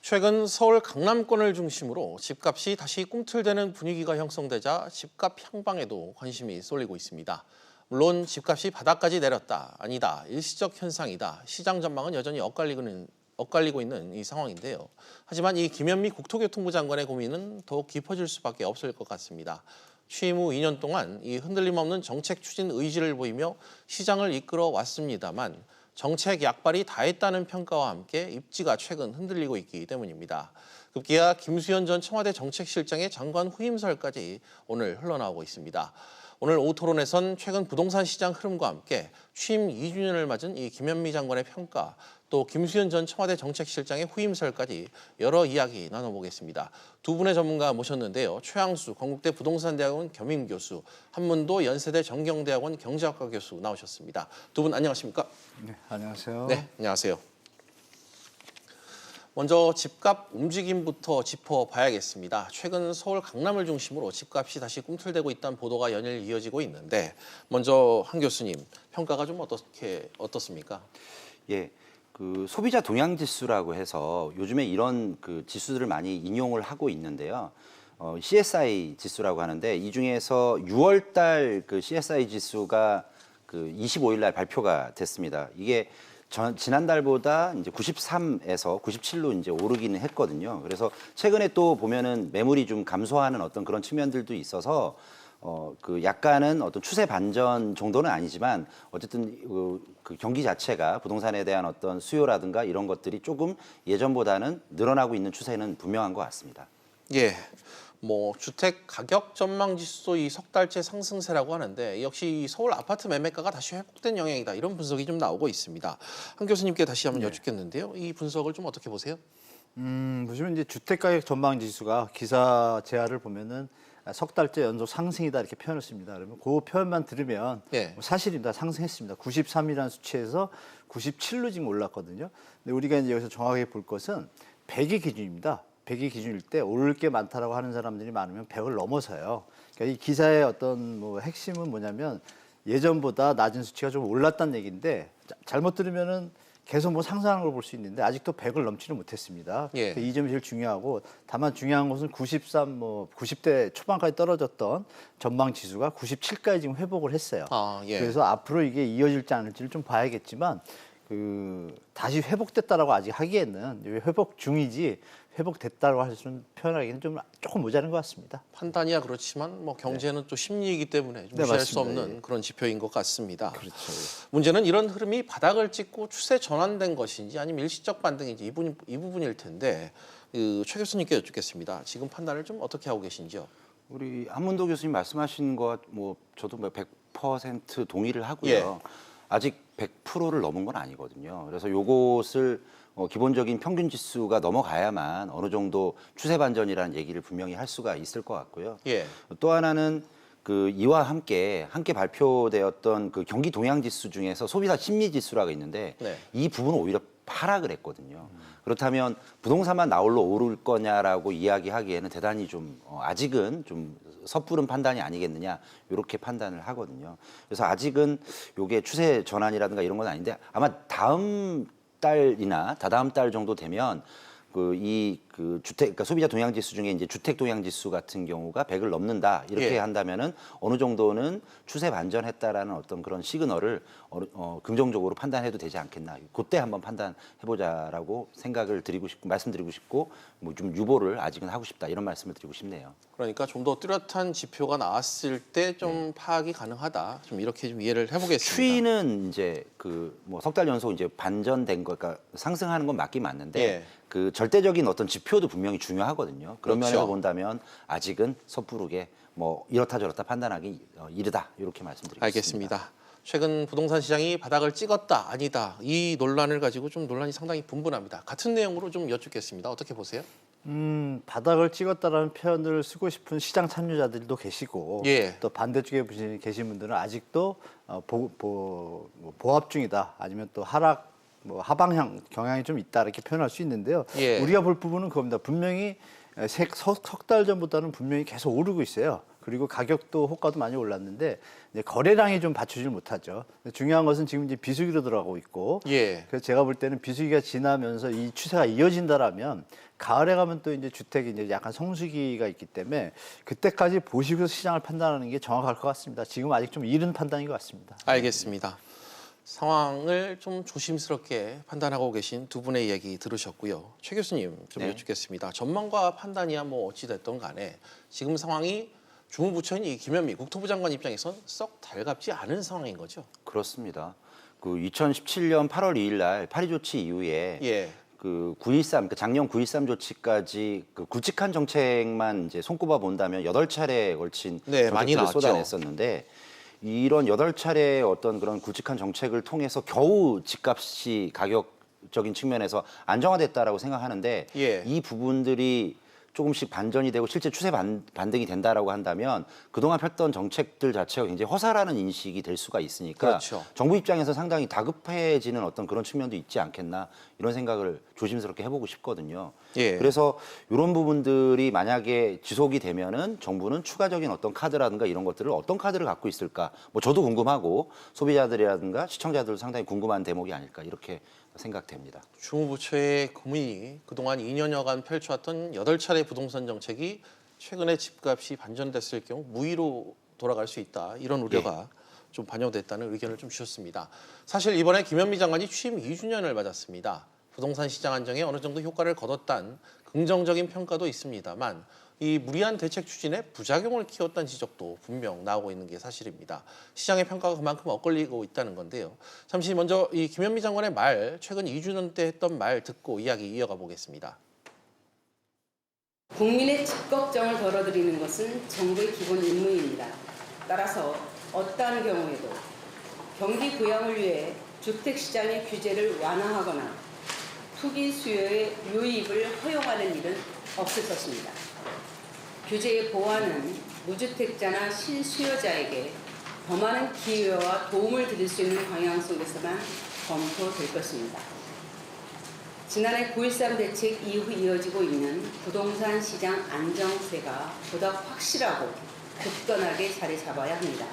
최근 서울 강남권을 중심으로 집값이 다시 꿈틀대는 분위기가 형성되자 집값 향방에도 관심이 쏠리고 있습니다. 물론 집값이 바닥까지 내렸다, 아니다, 일시적 현상이다, 시장 전망은 여전히 엇갈리고 있는 이 상황인데요. 하지만 이 김현미 국토교통부 장관의 고민은 더욱 깊어질 수밖에 없을 것 같습니다. 취임 후 2년 동안 이 흔들림 없는 정책 추진 의지를 보이며 시장을 이끌어 왔습니다만 정책 약발이 다했다는 평가와 함께 입지가 최근 흔들리고 있기 때문입니다. 급기야 김수현 전 청와대 정책실장의 장관 후임설까지 오늘 흘러나오고 있습니다. 오늘 오후 토론에선 최근 부동산 시장 흐름과 함께 취임 2주년을 맞은 이 김현미 장관의 평가, 또 김수현 전 청와대 정책실장의 후임설까지 여러 이야기 나눠보겠습니다. 두 분의 전문가 모셨는데요. 최항수 건국대 부동산대학원 겸임 교수, 한문도 연세대 정경대학원 경제학과 교수 나오셨습니다. 두 분 안녕하십니까? 네, 안녕하세요. 네, 안녕하세요. 먼저 집값 움직임부터 짚어봐야겠습니다. 최근 서울 강남을 중심으로 집값이 다시 꿈틀대고 있다는 보도가 연일 이어지고 있는데 먼저 한 교수님, 평가가 좀 어떻습니까? 예, 그 소비자 동향 지수라고 해서 요즘에 이런 그 지수들을 많이 인용을 하고 있는데요. CSI 지수라고 하는데 이 중에서 6월 달 그 CSI 지수가 그 25일 날 발표가 됐습니다. 이게 지난달보다 이제 93에서 97로 이제 오르기는 했거든요. 그래서 최근에 또 보면은 매물이 좀 감소하는 어떤 그런 측면들도 있어서 그 약간은 어떤 추세 반전 정도는 아니지만 어쨌든 그 경기 자체가 부동산에 대한 어떤 수요라든가 이런 것들이 조금 예전보다는 늘어나고 있는 추세는 분명한 것 같습니다. 예. 뭐 주택 가격 전망 지수도 이 석 달째 상승세라고 하는데 역시 서울 아파트 매매가가 다시 회복된 영향이다, 이런 분석이 좀 나오고 있습니다. 한 교수님께 다시 한번 여쭙겠는데요. 이 분석을 좀 어떻게 보세요? 보시면 이제 주택 가격 전망 지수가 기사 제안을 보면은 석 달째 연속 상승이다 이렇게 표현을 씁니다. 그러면 그 표현만 들으면 사실입니다. 상승했습니다. 93이라는 수치에서 97로 지금 올랐거든요. 근데 우리가 이제 여기서 정확하게 볼 것은 100이 기준입니다. 100이 기준일 때 오를 게 많다라고 하는 사람들이 많으면 100을 넘어서요. 그러니까 이 기사의 어떤 뭐 핵심은 뭐냐면 예전보다 낮은 수치가 좀 올랐다는 얘기인데 잘못 들으면은 계속 뭐 상승하는 걸 볼 수 있는데 아직도 100을 넘지는 못했습니다. 예. 이 점이 제일 중요하고 다만 중요한 것은 90대 초반까지 떨어졌던 전망 지수가 97까지 지금 회복을 했어요. 예. 그래서 앞으로 이게 이어질지 않을지를 좀 봐야겠지만 다시 회복됐다라고 아직 하기에는 회복 중이지 회복됐다고 할 수는 표현하기는 좀 조금 모자란 것 같습니다. 판단이야 그렇지만 뭐 경제는 또 심리이기 때문에 네, 무시할 수 맞습니다. 없는 그런 지표인 것 같습니다. 그렇죠. 문제는 이런 흐름이 바닥을 찍고 추세 전환된 것인지 아니면 일시적 반등인지 이 부분일 텐데 최 교수님께 여쭙겠습니다. 지금 판단을 좀 어떻게 하고 계신지요? 우리 한문도 교수님 말씀하신 것 뭐 저도 100% 동의를 하고요. 예. 아직 100%를 넘은 건 아니거든요. 그래서 요것을 기본적인 평균 지수가 넘어가야만 어느 정도 추세 반전이라는 얘기를 분명히 할 수가 있을 것 같고요. 예. 또 하나는 이와 함께 발표되었던 경기 동향 지수 중에서 소비자 심리 지수라고 있는데 네. 이 부분은 오히려 하락을 했거든요. 그렇다면 부동산만 나홀로 오를 거냐라고 이야기하기에는 대단히 좀 아직은 좀 섣부른 판단이 아니겠느냐 이렇게 판단을 하거든요. 그래서 아직은 이게 추세 전환이라든가 이런 건 아닌데 아마 다음 달이나 다다음 달 정도 되면 그러니까 소비자 동향 지수 중에 이제 주택 동향 지수 같은 경우가 100을 넘는다 이렇게 예. 한다면은 어느 정도는 추세 반전했다라는 어떤 그런 시그널을 긍정적으로 판단해도 되지 않겠나. 그때 한번 판단해보자라고 말씀드리고 싶고 뭐 좀 유보를 아직은 하고 싶다 이런 말씀을 드리고 싶네요. 그러니까 좀 더 뚜렷한 지표가 나왔을 때 좀 파악이 가능하다. 좀 이렇게 좀 이해를 해보겠습니다. 추이는 이제 뭐 석 달 연속 이제 반전된 거, 그러니까 상승하는 건 맞긴 맞는데 예. 절대적인 어떤 지표도 분명히 중요하거든요. 그런 그렇죠. 면에서 본다면 아직은 섣부르게 뭐 이렇다 저렇다 판단하기 이르다 이렇게 말씀드리겠습니다. 알겠습니다. 최근 부동산 시장이 바닥을 찍었다 아니다 이 논란을 가지고 좀 논란이 상당히 분분합니다. 같은 내용으로 좀 여쭙겠습니다. 어떻게 보세요? 바닥을 찍었다라는 표현을 쓰고 싶은 시장 참여자들도 계시고 예. 또 반대쪽에 계신 분들은 아직도 보합 중이다 아니면 또 하락 하방향 경향이 좀 있다 이렇게 표현할 수 있는데요. 예. 우리가 볼 부분은 그겁니다. 분명히 석 달 전보다는 분명히 계속 오르고 있어요. 그리고 가격도 호가도 많이 올랐는데 이제 거래량이 좀 받쳐주질 못하죠. 중요한 것은 지금 이제 비수기로 들어가고 있고, 예. 그래서 제가 볼 때는 비수기가 지나면서 이 추세가 이어진다라면 가을에 가면 또 이제 주택이 이제 약간 성수기가 있기 때문에 그때까지 보시고 시장을 판단하는 게 정확할 것 같습니다. 지금 아직 좀 이른 판단인 것 같습니다. 알겠습니다. 상황을 좀 조심스럽게 판단하고 계신 두 분의 얘기 들으셨고요. 최 교수님 좀 네. 여쭙겠습니다. 전망과 판단이야 뭐 어찌 됐던 간에 지금 상황이 주무부처인 이 김현미 국토부 장관 입장에선 썩 달갑지 않은 상황인 거죠. 그렇습니다. 2017년 8월 2일 날 파리 조치 이후에 예. 9.13, 작년 9.13 조치까지 굵직한 정책만 이제 손꼽아 본다면 8차례에 걸친 네, 많이 정책들을 나왔죠. 쏟아냈었는데 이런 8차례의 어떤 그런 굵직한 정책을 통해서 겨우 집값이 가격적인 측면에서 안정화됐다라고 생각하는데 예. 이 부분들이 조금씩 반전이 되고 실제 추세 반등이 된다라고 한다면 그동안 폈던 정책들 자체가 굉장히 허사라는 인식이 될 수가 있으니까 그렇죠. 정부 입장에서 상당히 다급해지는 어떤 그런 측면도 있지 않겠나 이런 생각을 조심스럽게 해보고 싶거든요. 예. 그래서 이런 부분들이 만약에 지속이 되면은 정부는 추가적인 어떤 카드라든가 이런 것들을 어떤 카드를 갖고 있을까 뭐 저도 궁금하고 소비자들이라든가 시청자들도 상당히 궁금한 대목이 아닐까 이렇게 생각됩니다. 주무부처의 고민이 그동안 2년여간 펼쳐왔던 8차례 부동산 정책이 최근에 집값이 반전됐을 경우 무위로 돌아갈 수 있다. 이런 우려가 좀 반영됐다는 의견을 좀 주셨습니다. 사실 이번에 김현미 장관이 취임 2주년을 맞았습니다. 부동산 시장 안정에 어느 정도 효과를 거뒀다는 긍정적인 평가도 있습니다만 이 무리한 대책 추진에 부작용을 키웠다는 지적도 분명 나오고 있는 게 사실입니다. 시장의 평가가 그만큼 엇갈리고 있다는 건데요. 잠시 먼저 이 김현미 장관의 말, 최근 2주년 때 했던 말 듣고 이야기 이어가 보겠습니다. 국민의 집 걱정을 덜어드리는 것은 정부의 기본 임무입니다. 따라서 어떠한 경우에도 경기 부양을 위해 주택시장의 규제를 완화하거나 투기 수요의 유입을 허용하는 일은 없을 것입니다. 규제의 보완은 무주택자나 실수요자에게 더 많은 기회와 도움을 드릴 수 있는 방향 속에서만 검토될 것입니다. 지난해 9.13 대책 이후 이어지고 있는 부동산 시장 안정세가 보다 확실하고 굳건하게 자리 잡아야 합니다.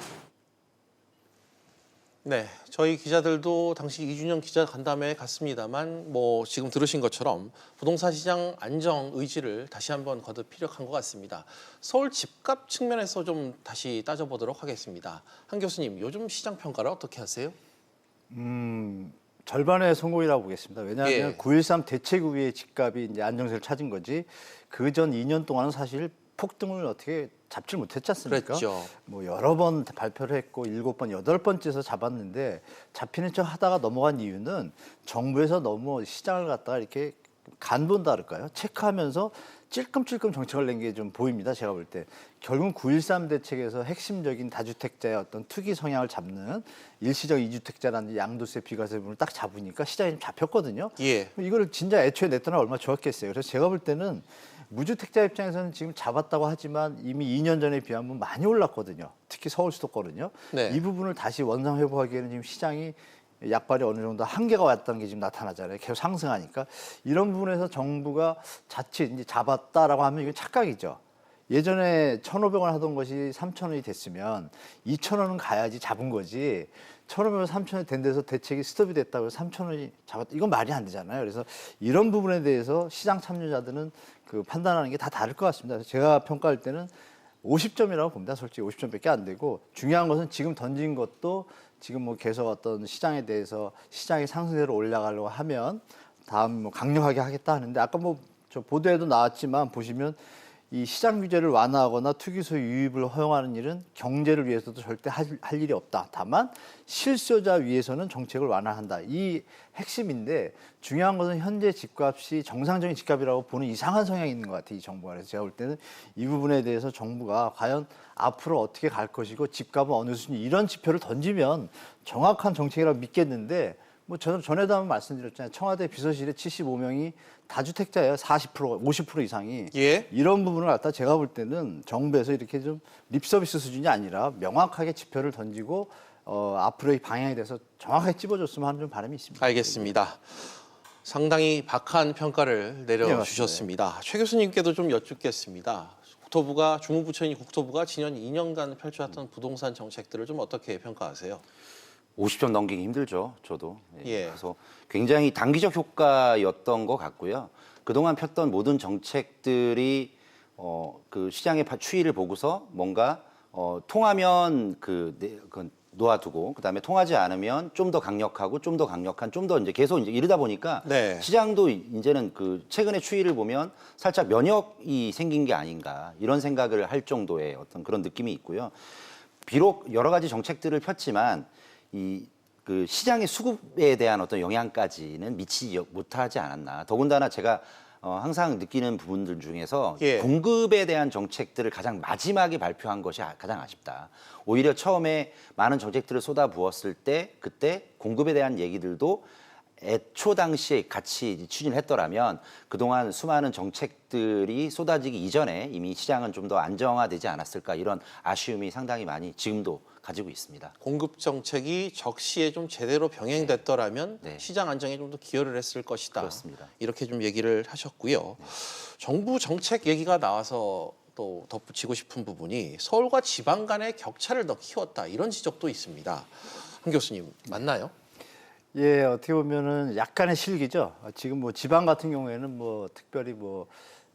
네, 저희 기자들도 당시 이준영 기자 간담회에 갔습니다만 지금 들으신 것처럼 부동산 시장 안정 의지를 다시 한번 거듭 피력한 것 같습니다. 서울 집값 측면에서 좀 다시 따져보도록 하겠습니다. 한 교수님, 요즘 시장 평가를 어떻게 하세요? 절반의 성공이라고 보겠습니다. 왜냐하면 9.13 대책 이후에 집값이 이제 안정세를 찾은 거지 그 전 2년 동안은 사실 폭등을 어떻게 잡지 못했지 않습니까? 그렇죠. 여러 번 발표를 했고 7번, 8번째에서 잡았는데 잡히는 척 하다가 넘어간 이유는 정부에서 너무 시장을 갖다가 이렇게 간본다 할까요? 체크하면서 찔끔찔끔 정책을 낸 게 좀 보입니다. 제가 볼 때. 결국 9.13 대책에서 핵심적인 다주택자의 어떤 투기 성향을 잡는 일시적 이주택자라는 양도세, 비과세 부분을 딱 잡으니까 시장이 좀 잡혔거든요. 예. 이거를 진짜 애초에 냈더니 얼마나 좋았겠어요. 그래서 제가 볼 때는 무주택자 입장에서는 지금 잡았다고 하지만 이미 2년 전에 비하면 많이 올랐거든요. 특히 서울 수도권은요. 네. 이 부분을 다시 원상 회복하기에는 지금 시장이 약발이 어느 정도 한계가 왔다는 게 지금 나타나잖아요. 계속 상승하니까 이런 부분에서 정부가 자칫 이제 잡았다라고 하면 이건 착각이죠. 예전에 1,500원 하던 것이 3,000원이 됐으면 2,000원은 가야지 잡은 거지. 1,500원, 3,000원이 된 데서 대책이 스톱이 됐다고 해서 3,000원이 잡았다. 이건 말이 안 되잖아요. 그래서 이런 부분에 대해서 시장 참여자들은 그 판단하는 게 다 다를 것 같습니다. 그래서 제가 평가할 때는 50점이라고 봅니다. 솔직히 50점밖에 안 되고 중요한 것은 지금 던진 것도 지금 계속 어떤 시장에 대해서 시장의 상승세로 올라가려고 하면 다음 강력하게 하겠다 하는데 아까 저 보도에도 나왔지만 보시면 이 시장 규제를 완화하거나 투기소 유입을 허용하는 일은 경제를 위해서도 절대 할 일이 없다. 다만 실수요자 위해서는 정책을 완화한다. 이 핵심인데 중요한 것은 현재 집값이 정상적인 집값이라고 보는 이상한 성향이 있는 것 같아요. 이 정부가. 그래서 제가 볼 때는 이 부분에 대해서 정부가 과연 앞으로 어떻게 갈 것이고 집값은 어느 수준이 이런 지표를 던지면 정확한 정책이라고 믿겠는데 저는 전에도 한번 말씀드렸잖아요. 청와대 비서실에 75명이 다주택자예요. 40%, 50% 이상이. 예. 이런 부분을 갖다 제가 볼 때는 정부에서 이렇게 좀 립서비스 수준이 아니라 명확하게 지표를 던지고 앞으로의 방향에 대해서 정확하게 찝어줬으면 하는 좀 바람이 있습니다. 알겠습니다. 상당히 박한 평가를 내려주셨습니다. 최 교수님께도 좀 여쭙겠습니다. 주무부처인 국토부가 지난 2년간 펼쳐왔던 부동산 정책들을 좀 어떻게 평가하세요? 50점 넘기기 힘들죠, 저도. 예. 그래서 굉장히 단기적 효과였던 것 같고요. 그동안 폈던 모든 정책들이 그 시장의 추이를 보고서 뭔가 통하면 놓아두고 그다음에 통하지 않으면 좀 더 강력하고 좀 더 강력한 좀 더 이제 계속 이제 이러다 보니까 네. 시장도 이제는 그 최근의 추이를 보면 살짝 면역이 생긴 게 아닌가 이런 생각을 할 정도의 어떤 그런 느낌이 있고요. 비록 여러 가지 정책들을 폈지만 그 시장의 수급에 대한 어떤 영향까지는 미치지 못하지 않았나. 더군다나 제가 항상 느끼는 부분들 중에서 예. 공급에 대한 정책들을 가장 마지막에 발표한 것이 가장 아쉽다. 오히려 처음에 많은 정책들을 쏟아부었을 때 그때 공급에 대한 얘기들도 애초 당시에 같이 추진을 했더라면 그동안 수많은 정책들이 쏟아지기 이전에 이미 시장은 좀 더 안정화되지 않았을까 이런 아쉬움이 상당히 많이 지금도 가지고 있습니다. 공급 정책이 적시에 좀 제대로 병행됐더라면 네. 시장 안정에 좀 더 기여를 했을 것이다. 그렇습니다. 이렇게 좀 얘기를 하셨고요. 정부 정책 얘기가 나와서 또 덧붙이고 싶은 부분이 서울과 지방 간의 격차를 더 키웠다. 이런 지적도 있습니다. 한 교수님 맞나요? 예, 어떻게 보면은 약간의 실기죠. 지금 지방 같은 경우에는 특별히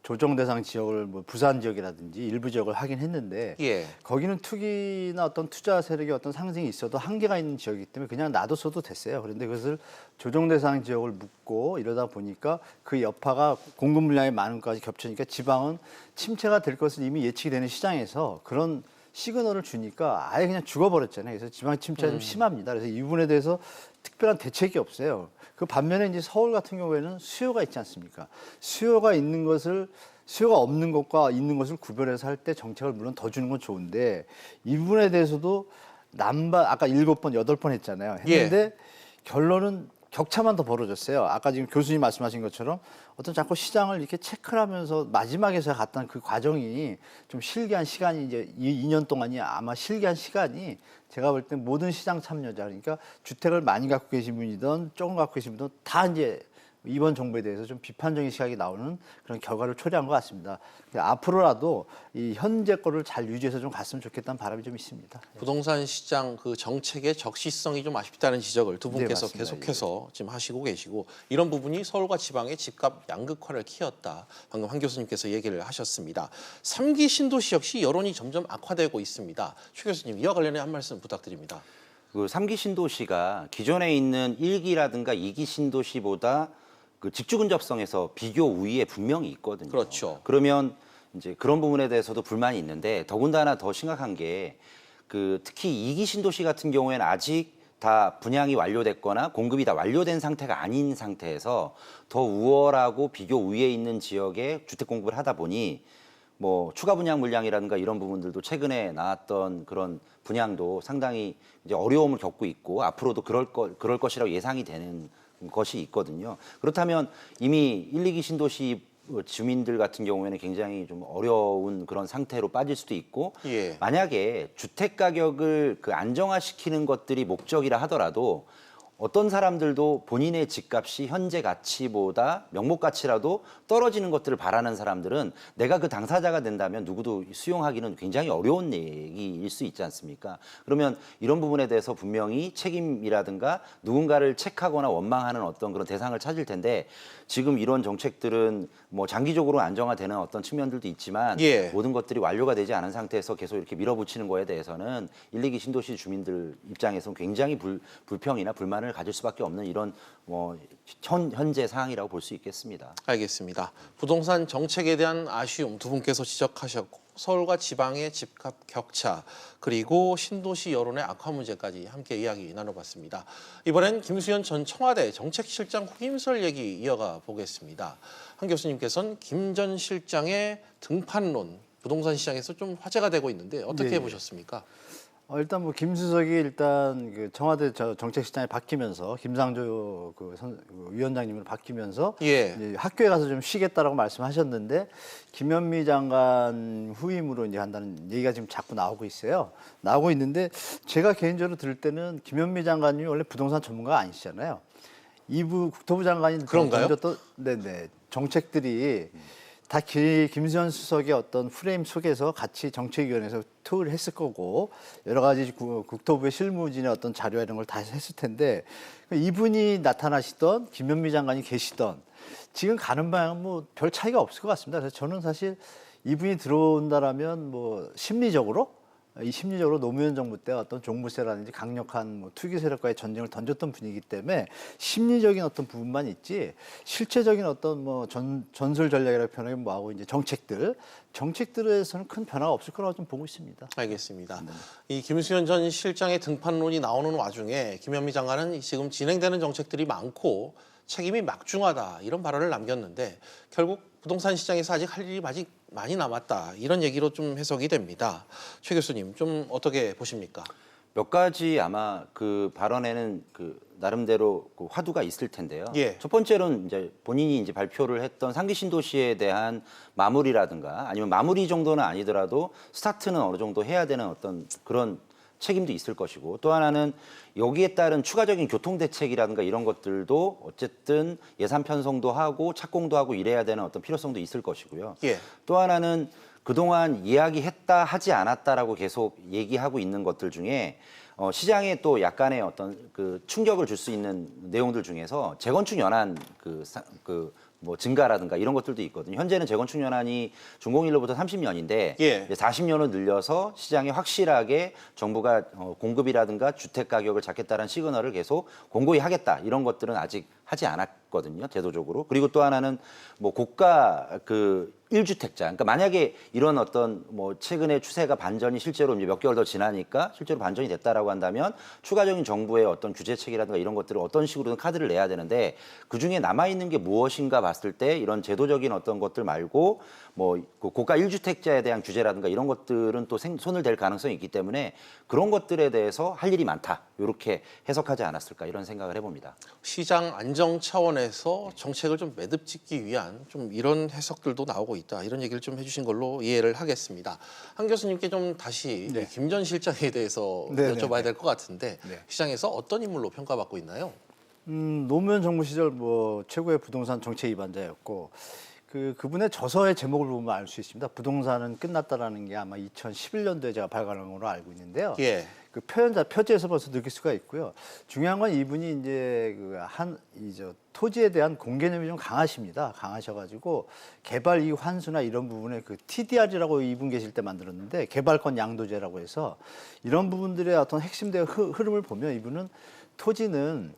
조정 대상 지역을 부산 지역이라든지 일부 지역을 하긴 했는데 예. 거기는 투기나 어떤 투자 세력의 어떤 상승이 있어도 한계가 있는 지역이기 때문에 그냥 놔뒀어도 됐어요. 그런데 그것을 조정 대상 지역을 묶고 이러다 보니까 그 여파가 공급 물량이 많은 것까지 겹치니까 지방은 침체가 될 것을 이미 예측이 되는 시장에서 그런 시그널을 주니까 아예 그냥 죽어버렸잖아요. 그래서 지방 침체가 좀 심합니다. 그래서 이 부분에 대해서 특별한 대책이 없어요. 그 반면에 이제 서울 같은 경우에는 수요가 있지 않습니까? 수요가 있는 것을 수요가 없는 것과 있는 것을 구별해서 할 때 정책을 물론 더 주는 건 좋은데 이 부분에 대해서도 아까 7번, 8번 했잖아요. 했는데 결론은 격차만 더 벌어졌어요. 아까 지금 교수님 말씀하신 것처럼 어떤 자꾸 시장을 이렇게 체크를 하면서 마지막에서 갔던 그 과정이 좀 실기한 시간이 이제 2년 동안이 아마 실기한 시간이 제가 볼 때 모든 시장 참여자 그러니까 주택을 많이 갖고 계신 분이든 조금 갖고 계신 분이든 다 이제 이번 정부에 대해서 좀 비판적인 시각이 나오는 그런 결과를 초래한 것 같습니다. 앞으로라도 이 현재 거를 잘 유지해서 좀 갔으면 좋겠다는 바람이 좀 있습니다. 부동산 시장 그 정책의 적시성이 좀 아쉽다는 지적을 두 분께서 네, 계속해서 지금 하시고 계시고 이런 부분이 서울과 지방의 집값 양극화를 키웠다. 방금 한 교수님께서 얘기를 하셨습니다. 3기 신도시 역시 여론이 점점 악화되고 있습니다. 최 교수님 이와 관련해 한 말씀 부탁드립니다. 그 3기 신도시가 기존에 있는 1기라든가 2기 신도시보다 그 직주 근접성에서 비교 우위에 분명히 있거든요. 그렇죠. 그러면 이제 그런 부분에 대해서도 불만이 있는데 더군다나 더 심각한 게 그 특히 2기 신도시 같은 경우에는 아직 다 분양이 완료됐거나 공급이 다 완료된 상태가 아닌 상태에서 더 우월하고 비교 우위에 있는 지역에 주택 공급을 하다 보니 뭐 추가 분양 물량이라든가 이런 부분들도 최근에 나왔던 그런 분양도 상당히 이제 어려움을 겪고 있고 앞으로도 그럴 것이라고 예상이 되는 것이 있거든요. 그렇다면 이미 1, 2기 신도시 주민들 같은 경우에는 굉장히 좀 어려운 그런 상태로 빠질 수도 있고 예. 만약에 주택 가격을 그 안정화시키는 것들이 목적이라 하더라도 어떤 사람들도 본인의 집값이 현재 가치보다 명목 가치라도 떨어지는 것들을 바라는 사람들은 내가 그 당사자가 된다면 누구도 수용하기는 굉장히 어려운 얘기일 수 있지 않습니까? 그러면 이런 부분에 대해서 분명히 책임이라든가 누군가를 책하거나 원망하는 어떤 그런 대상을 찾을 텐데 지금 이런 정책들은 뭐 장기적으로 안정화되는 어떤 측면들도 있지만 예. 모든 것들이 완료가 되지 않은 상태에서 계속 이렇게 밀어붙이는 거에 대해서는 1, 2기 신도시 주민들 입장에서는 굉장히 불평이나 불만을 가질 수밖에 없는 이런 뭐 현재 상황이라고 볼 수 있겠습니다. 알겠습니다. 부동산 정책에 대한 아쉬움 두 분께서 지적하셨고 서울과 지방의 집값 격차 그리고 신도시 여론의 악화 문제까지 함께 이야기 나눠봤습니다. 이번엔 김수현 전 청와대 정책실장 후임설 얘기 이어가 보겠습니다. 한 교수님께서는 김 전 실장의 등판론 부동산 시장에서 좀 화제가 되고 있는데 어떻게 보셨습니까? 일단 뭐 김수석이 일단 그 청와대 정책실장이 바뀌면서 김상조 위원장님으로 바뀌면서 예. 이제 학교에 가서 좀 쉬겠다라고 말씀하셨는데 김현미 장관 후임으로 이제 한다는 얘기가 지금 자꾸 나오고 있어요. 나오고 있는데 제가 개인적으로 들을 때는 김현미 장관님이 원래 부동산 전문가가 아니시잖아요. 이부 국토부 장관이 그런가요? 네네 정책들이 다 김수현 수석의 어떤 프레임 속에서 같이 정책위원회에서 토의를 했을 거고 여러 가지 국토부의 실무진의 어떤 자료 이런 걸 다 했을 텐데 이분이 나타나시던 김현미 장관이 계시던 지금 가는 방향은 뭐 별 차이가 없을 것 같습니다. 그래서 저는 사실 이분이 들어온다라면 뭐 심리적으로 노무현 정부 때 어떤 종부세라든지 강력한 뭐 투기 세력과의 전쟁을 던졌던 분이기 때문에 심리적인 어떤 부분만 있지 실체적인 어떤 뭐 전술 전략이라고 표현하면 뭐하고 이제 정책들에서는 큰 변화가 없을 거라고 좀 보고 있습니다. 알겠습니다. 네. 이 김수현 전 실장의 등판론이 나오는 와중에 김현미 장관은 지금 진행되는 정책들이 많고 책임이 막중하다 이런 발언을 남겼는데 결국 부동산 시장에서 아직 할 일이 많이 남았다 이런 얘기로 좀 해석이 됩니다. 최 교수님 좀 어떻게 보십니까? 몇 가지 아마 그 발언에는 그 나름대로 그 화두가 있을 텐데요. 예. 첫 번째로는 이제 본인이 이제 발표를 했던 3기 신도시에 대한 마무리라든가 아니면 마무리 정도는 아니더라도 스타트는 어느 정도 해야 되는 어떤 그런 책임도 있을 것이고 또 하나는 여기에 따른 추가적인 교통대책이라든가 이런 것들도 어쨌든 예산 편성도 하고 착공도 하고 이래야 되는 어떤 필요성도 있을 것이고요. 예. 또 하나는 그동안 이야기했다 하지 않았다라고 계속 얘기하고 있는 것들 중에 시장에 또 약간의 어떤 그 충격을 줄 수 있는 내용들 중에서 재건축 연한 뭐 증가라든가 이런 것들도 있거든요. 현재는 재건축 연한이 준공일로부터 30년인데 예. 40년을 늘려서 시장에 확실하게 정부가 공급이라든가 주택 가격을 잡겠다는 시그널을 계속 공고히 하겠다. 이런 것들은 아직 하지 않았거든요. 제도적으로. 그리고 또 하나는 뭐 고가 그 1주택자. 그러니까 만약에 이런 어떤 뭐 최근의 추세가 반전이 실제로 이제 몇 개월 더 지나니까 실제로 반전이 됐다라고 한다면 추가적인 정부의 어떤 규제책이라든가 이런 것들을 어떤 식으로든 카드를 내야 되는데 그중에 남아있는 게 무엇인가 봤을 때 이런 제도적인 어떤 것들 말고 뭐 고가 1주택자에 대한 규제라든가 이런 것들은 또 손을 댈 가능성이 있기 때문에 그런 것들에 대해서 할 일이 많다. 이렇게 해석하지 않았을까 이런 생각을 해봅니다. 시장 안정 차원에서 정책을 좀 매듭 짓기 위한 좀 이런 해석들도 나오고 있다. 이런 얘기를 좀 해주신 걸로 이해를 하겠습니다. 한 교수님께 좀 다시 네. 김 전 실장에 대해서 네, 여쭤봐야 네. 될 것 같은데 네. 시장에서 어떤 인물로 평가받고 있나요? 노무현 정부 시절 뭐 최고의 부동산 정책 위반자였고 그분의 저서의 제목을 보면 알 수 있습니다. 부동산은 끝났다라는 게 아마 2011년도에 제가 발간한 걸로 알고 있는데요. 예. 그 표지에서 벌써 느낄 수가 있고요. 중요한 건 이분이 이제 토지에 대한 공개념이 좀 강하십니다. 강하셔가지고 개발 이익 환수나 이런 부분에 그 TDR이라고 이분 계실 때 만들었는데 개발권 양도제라고 해서 이런 부분들의 어떤 핵심된 흐름을 보면 이분은 토지는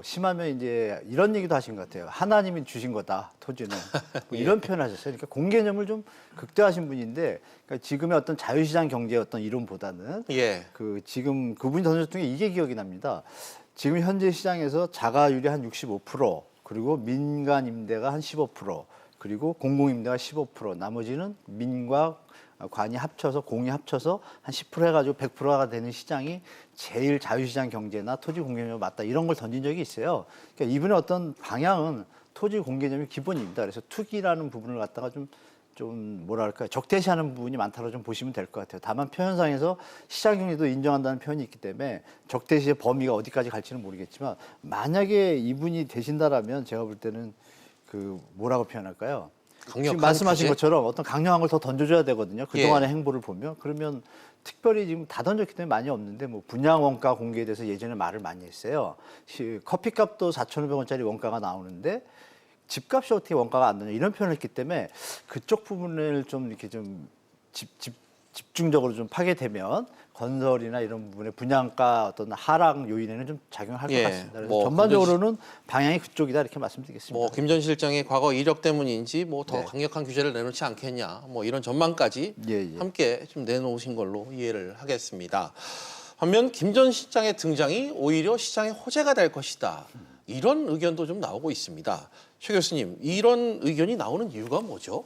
심하면 이제 이런 얘기도 하신 것 같아요. 하나님이 주신 거다 토지는 뭐 이런 표현하셨어요. 그러니까 공개념을 좀 극대화하신 분인데 그러니까 지금의 어떤 자유시장 경제의 어떤 이론보다는 지금 그분이 던졌던 게 이게 기억이 납니다. 지금 현재 시장에서 자가율이 한 65% 그리고 민간 임대가 한 15% 그리고 공공 임대가 15% 나머지는 민과 관이 합쳐서 공이 합쳐서 한 10% 해가지고 100%가 되는 시장이 제일 자유시장 경제나 토지 공개념이 맞다 이런 걸 던진 적이 있어요. 그러니까 이분의 어떤 방향은 토지 공개념이 기본입니다. 그래서 투기라는 부분을 갖다가 좀 뭐랄까 적대시하는 부분이 많다고 좀 보시면 될 것 같아요. 다만 표현상에서 시장 경제도 인정한다는 표현이 있기 때문에 적대시의 범위가 어디까지 갈지는 모르겠지만 만약에 이분이 되신다라면 제가 볼 때는 뭐라고 표현할까요? 지금 말씀하신 것처럼 어떤 강력한 걸 더 던져줘야 되거든요. 그동안의 행보를 보면. 그러면 특별히 지금 다 던졌기 때문에 많이 없는데 뭐 분양 원가 공개에 대해서 예전에 말을 많이 했어요. 커피값도 4,500원짜리 원가가 나오는데 집값이 어떻게 원가가 안 되냐 이런 표현을 했기 때문에 그쪽 부분을 좀 이렇게 좀 집중적으로 좀 파괴되면 건설이나 이런 부분에 분양가 어떤 하락 요인에는 좀 작용할 것 같습니다. 그래서 전반적으로는 방향이 그쪽이다 이렇게 말씀드리겠습니다. 김 전 실장의 과거 이력 때문인지 더 강력한 규제를 내놓지 않겠냐 이런 전망까지 함께 좀 내놓으신 걸로 이해를 하겠습니다. 반면 김 전 실장의 등장이 오히려 시장의 호재가 될 것이다. 이런 의견도 좀 나오고 있습니다. 최 교수님, 이런 의견이 나오는 이유가 뭐죠?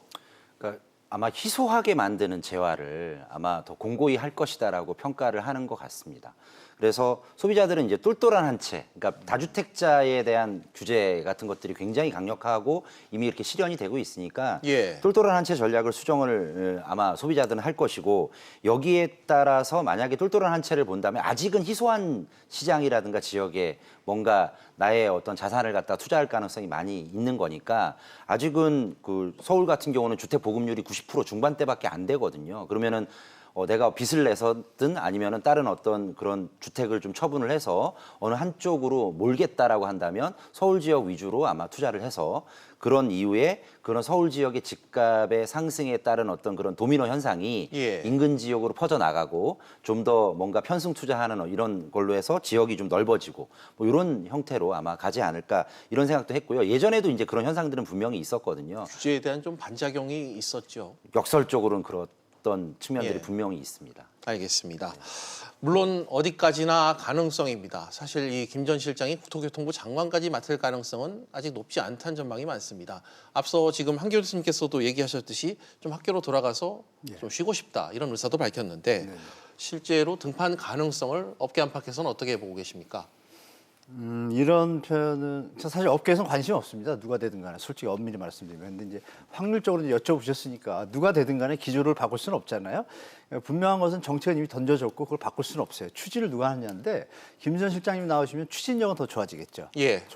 그러니까 아마 희소하게 만드는 재화를 아마 더 공고히 할 것이다라고 평가를 하는 것 같습니다. 그래서 소비자들은 이제 똘똘한 한 채, 그러니까 다주택자에 대한 규제 같은 것들이 굉장히 강력하고 이미 이렇게 실현이 되고 있으니까 똘똘한 한 채 전략을 수정을 아마 소비자들은 할 것이고 여기에 따라서 만약에 똘똘한 한 채를 본다면 아직은 희소한 시장이라든가 지역에 뭔가 나의 어떤 자산을 갖다 투자할 가능성이 많이 있는 거니까 아직은 서울 같은 경우는 주택 보급률이 90% 중반대밖에 안 되거든요. 그러면은 내가 빚을 내서든 아니면은 다른 어떤 그런 주택을 좀 처분을 해서 어느 한쪽으로 몰겠다라고 한다면 서울 지역 위주로 아마 투자를 해서 그런 이후에 그런 서울 지역의 집값의 상승에 따른 어떤 그런 도미노 현상이 인근 지역으로 퍼져나가고 좀 더 뭔가 편승 투자하는 이런 걸로 해서 지역이 좀 넓어지고 이런 형태로 아마 가지 않을까 이런 생각도 했고요. 예전에도 이제 그런 현상들은 분명히 있었거든요. 규제에 대한 좀 반작용이 있었죠. 역설적으로는 그렇던 측면들이 분명히 있습니다. 알겠습니다. 물론 어디까지나 가능성입니다. 사실 이 김 전 실장이 국토교통부 장관까지 맡을 가능성은 아직 높지 않다는 전망이 많습니다. 앞서 지금 한 교수님께서도 얘기하셨듯이 좀 학교로 돌아가서 좀 쉬고 싶다 이런 의사도 밝혔는데 실제로 등판 가능성을 업계 안팎에서는 어떻게 보고 계십니까? 이런 표현은 사실 업계에서는 관심이 없습니다. 누가 되든 간에 솔직히 엄밀히 말씀드리면. 근데 이제 확률적으로 여쭤보셨으니까 누가 되든 간에 기조를 바꿀 수는 없잖아요. 분명한 것은 정책은 이미 던져졌고 그걸 바꿀 수는 없어요. 추진을 누가 하느냐인데 김 전 실장님 나오시면 추진력은 더 좋아지겠죠.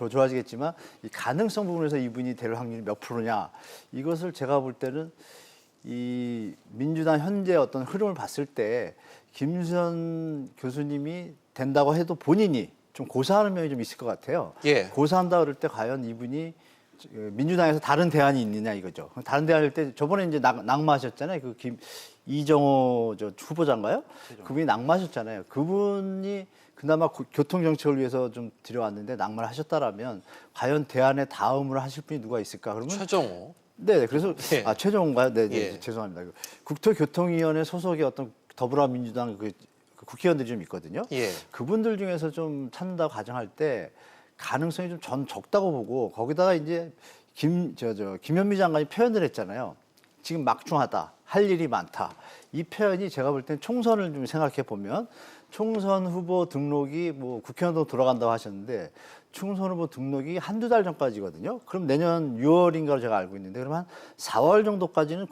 좋아지겠지만 이 가능성 부분에서 이분이 될 확률이 몇 프로냐 이것을 제가 볼 때는 이 민주당 현재 어떤 흐름을 봤을 때 김 전 교수님이 된다고 해도 본인이 좀 고사하는 면이 좀 있을 것 같아요. 고사한다 그럴 때 과연 이분이 민주당에서 다른 대안이 있느냐 이거죠. 다른 대안일 때 저번에 이제 낙마하셨잖아요. 이정호 후보자인가요? 그분이 낙마하셨잖아요. 그분이 그나마 교통 정책을 위해서 좀 들여왔는데 낙마를 하셨다라면 과연 대안의 다음으로 하실 분이 누가 있을까? 그러면 최정호. 네, 그래서 최정호인가요? 네, 죄송합니다. 국토교통위원회 소속의 어떤 더불어민주당 국회의원들이 좀 있거든요. 그분들 중에서 좀 찾는다고 가정할 때 가능성이 좀 전 적다고 보고 거기다가 이제 김현미 장관이 표현을 했잖아요. 지금 막중하다, 할 일이 많다. 이 표현이 제가 볼 땐 총선을 좀 생각해 보면 총선 후보 등록이 국회의원도 돌아간다고 하셨는데 총선 후보 등록이 한두 달 전까지거든요. 그럼 내년 6월인가로 제가 알고 있는데 그럼 한 4월 정도까지는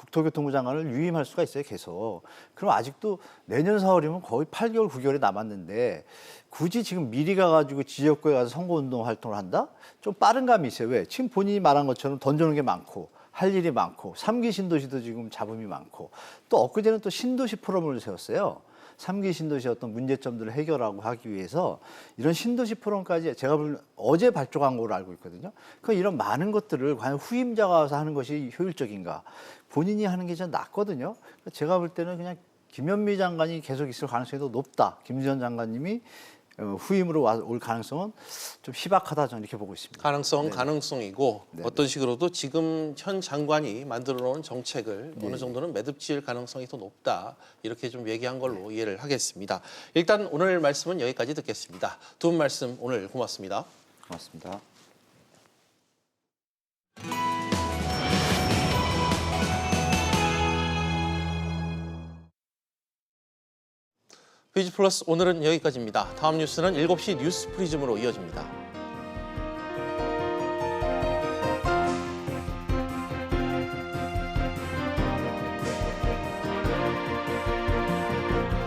국토교통부 장관을 유임할 수가 있어요, 계속. 그럼 아직도 내년 4월이면 거의 8개월, 9개월이 남았는데 굳이 지금 미리 가가지고 지역구에 가서 선거운동 활동을 한다? 좀 빠른 감이 있어요. 왜? 지금 본인이 말한 것처럼 던져놓은 게 많고 할 일이 많고 3기 신도시도 지금 잡음이 많고 또 엊그제는 또 신도시 포럼을 세웠어요. 3기 신도시의 어떤 문제점들을 해결하고 하기 위해서 이런 신도시 포럼까지 제가 어제 발족한 걸로 알고 있거든요. 그 이런 많은 것들을 과연 후임자가 와서 하는 것이 효율적인가? 본인이 하는 게 좀 낫거든요. 제가 볼 때는 그냥 김현미 장관이 계속 있을 가능성이 더 높다. 김지원 장관님이 후임으로 올 가능성은 좀 희박하다 저는 이렇게 보고 있습니다. 가능성은 가능성이고 어떤 식으로도 지금 현 장관이 만들어 놓은 정책을 어느 정도는 매듭지을 가능성이 더 높다. 이렇게 좀 얘기한 걸로 이해를 하겠습니다. 일단 오늘 말씀은 여기까지 듣겠습니다. 두 분 말씀 오늘 고맙습니다. 고맙습니다. 비즈 플러스 오늘은 여기까지입니다. 다음 뉴스는 7시 뉴스 프리즘으로 이어집니다.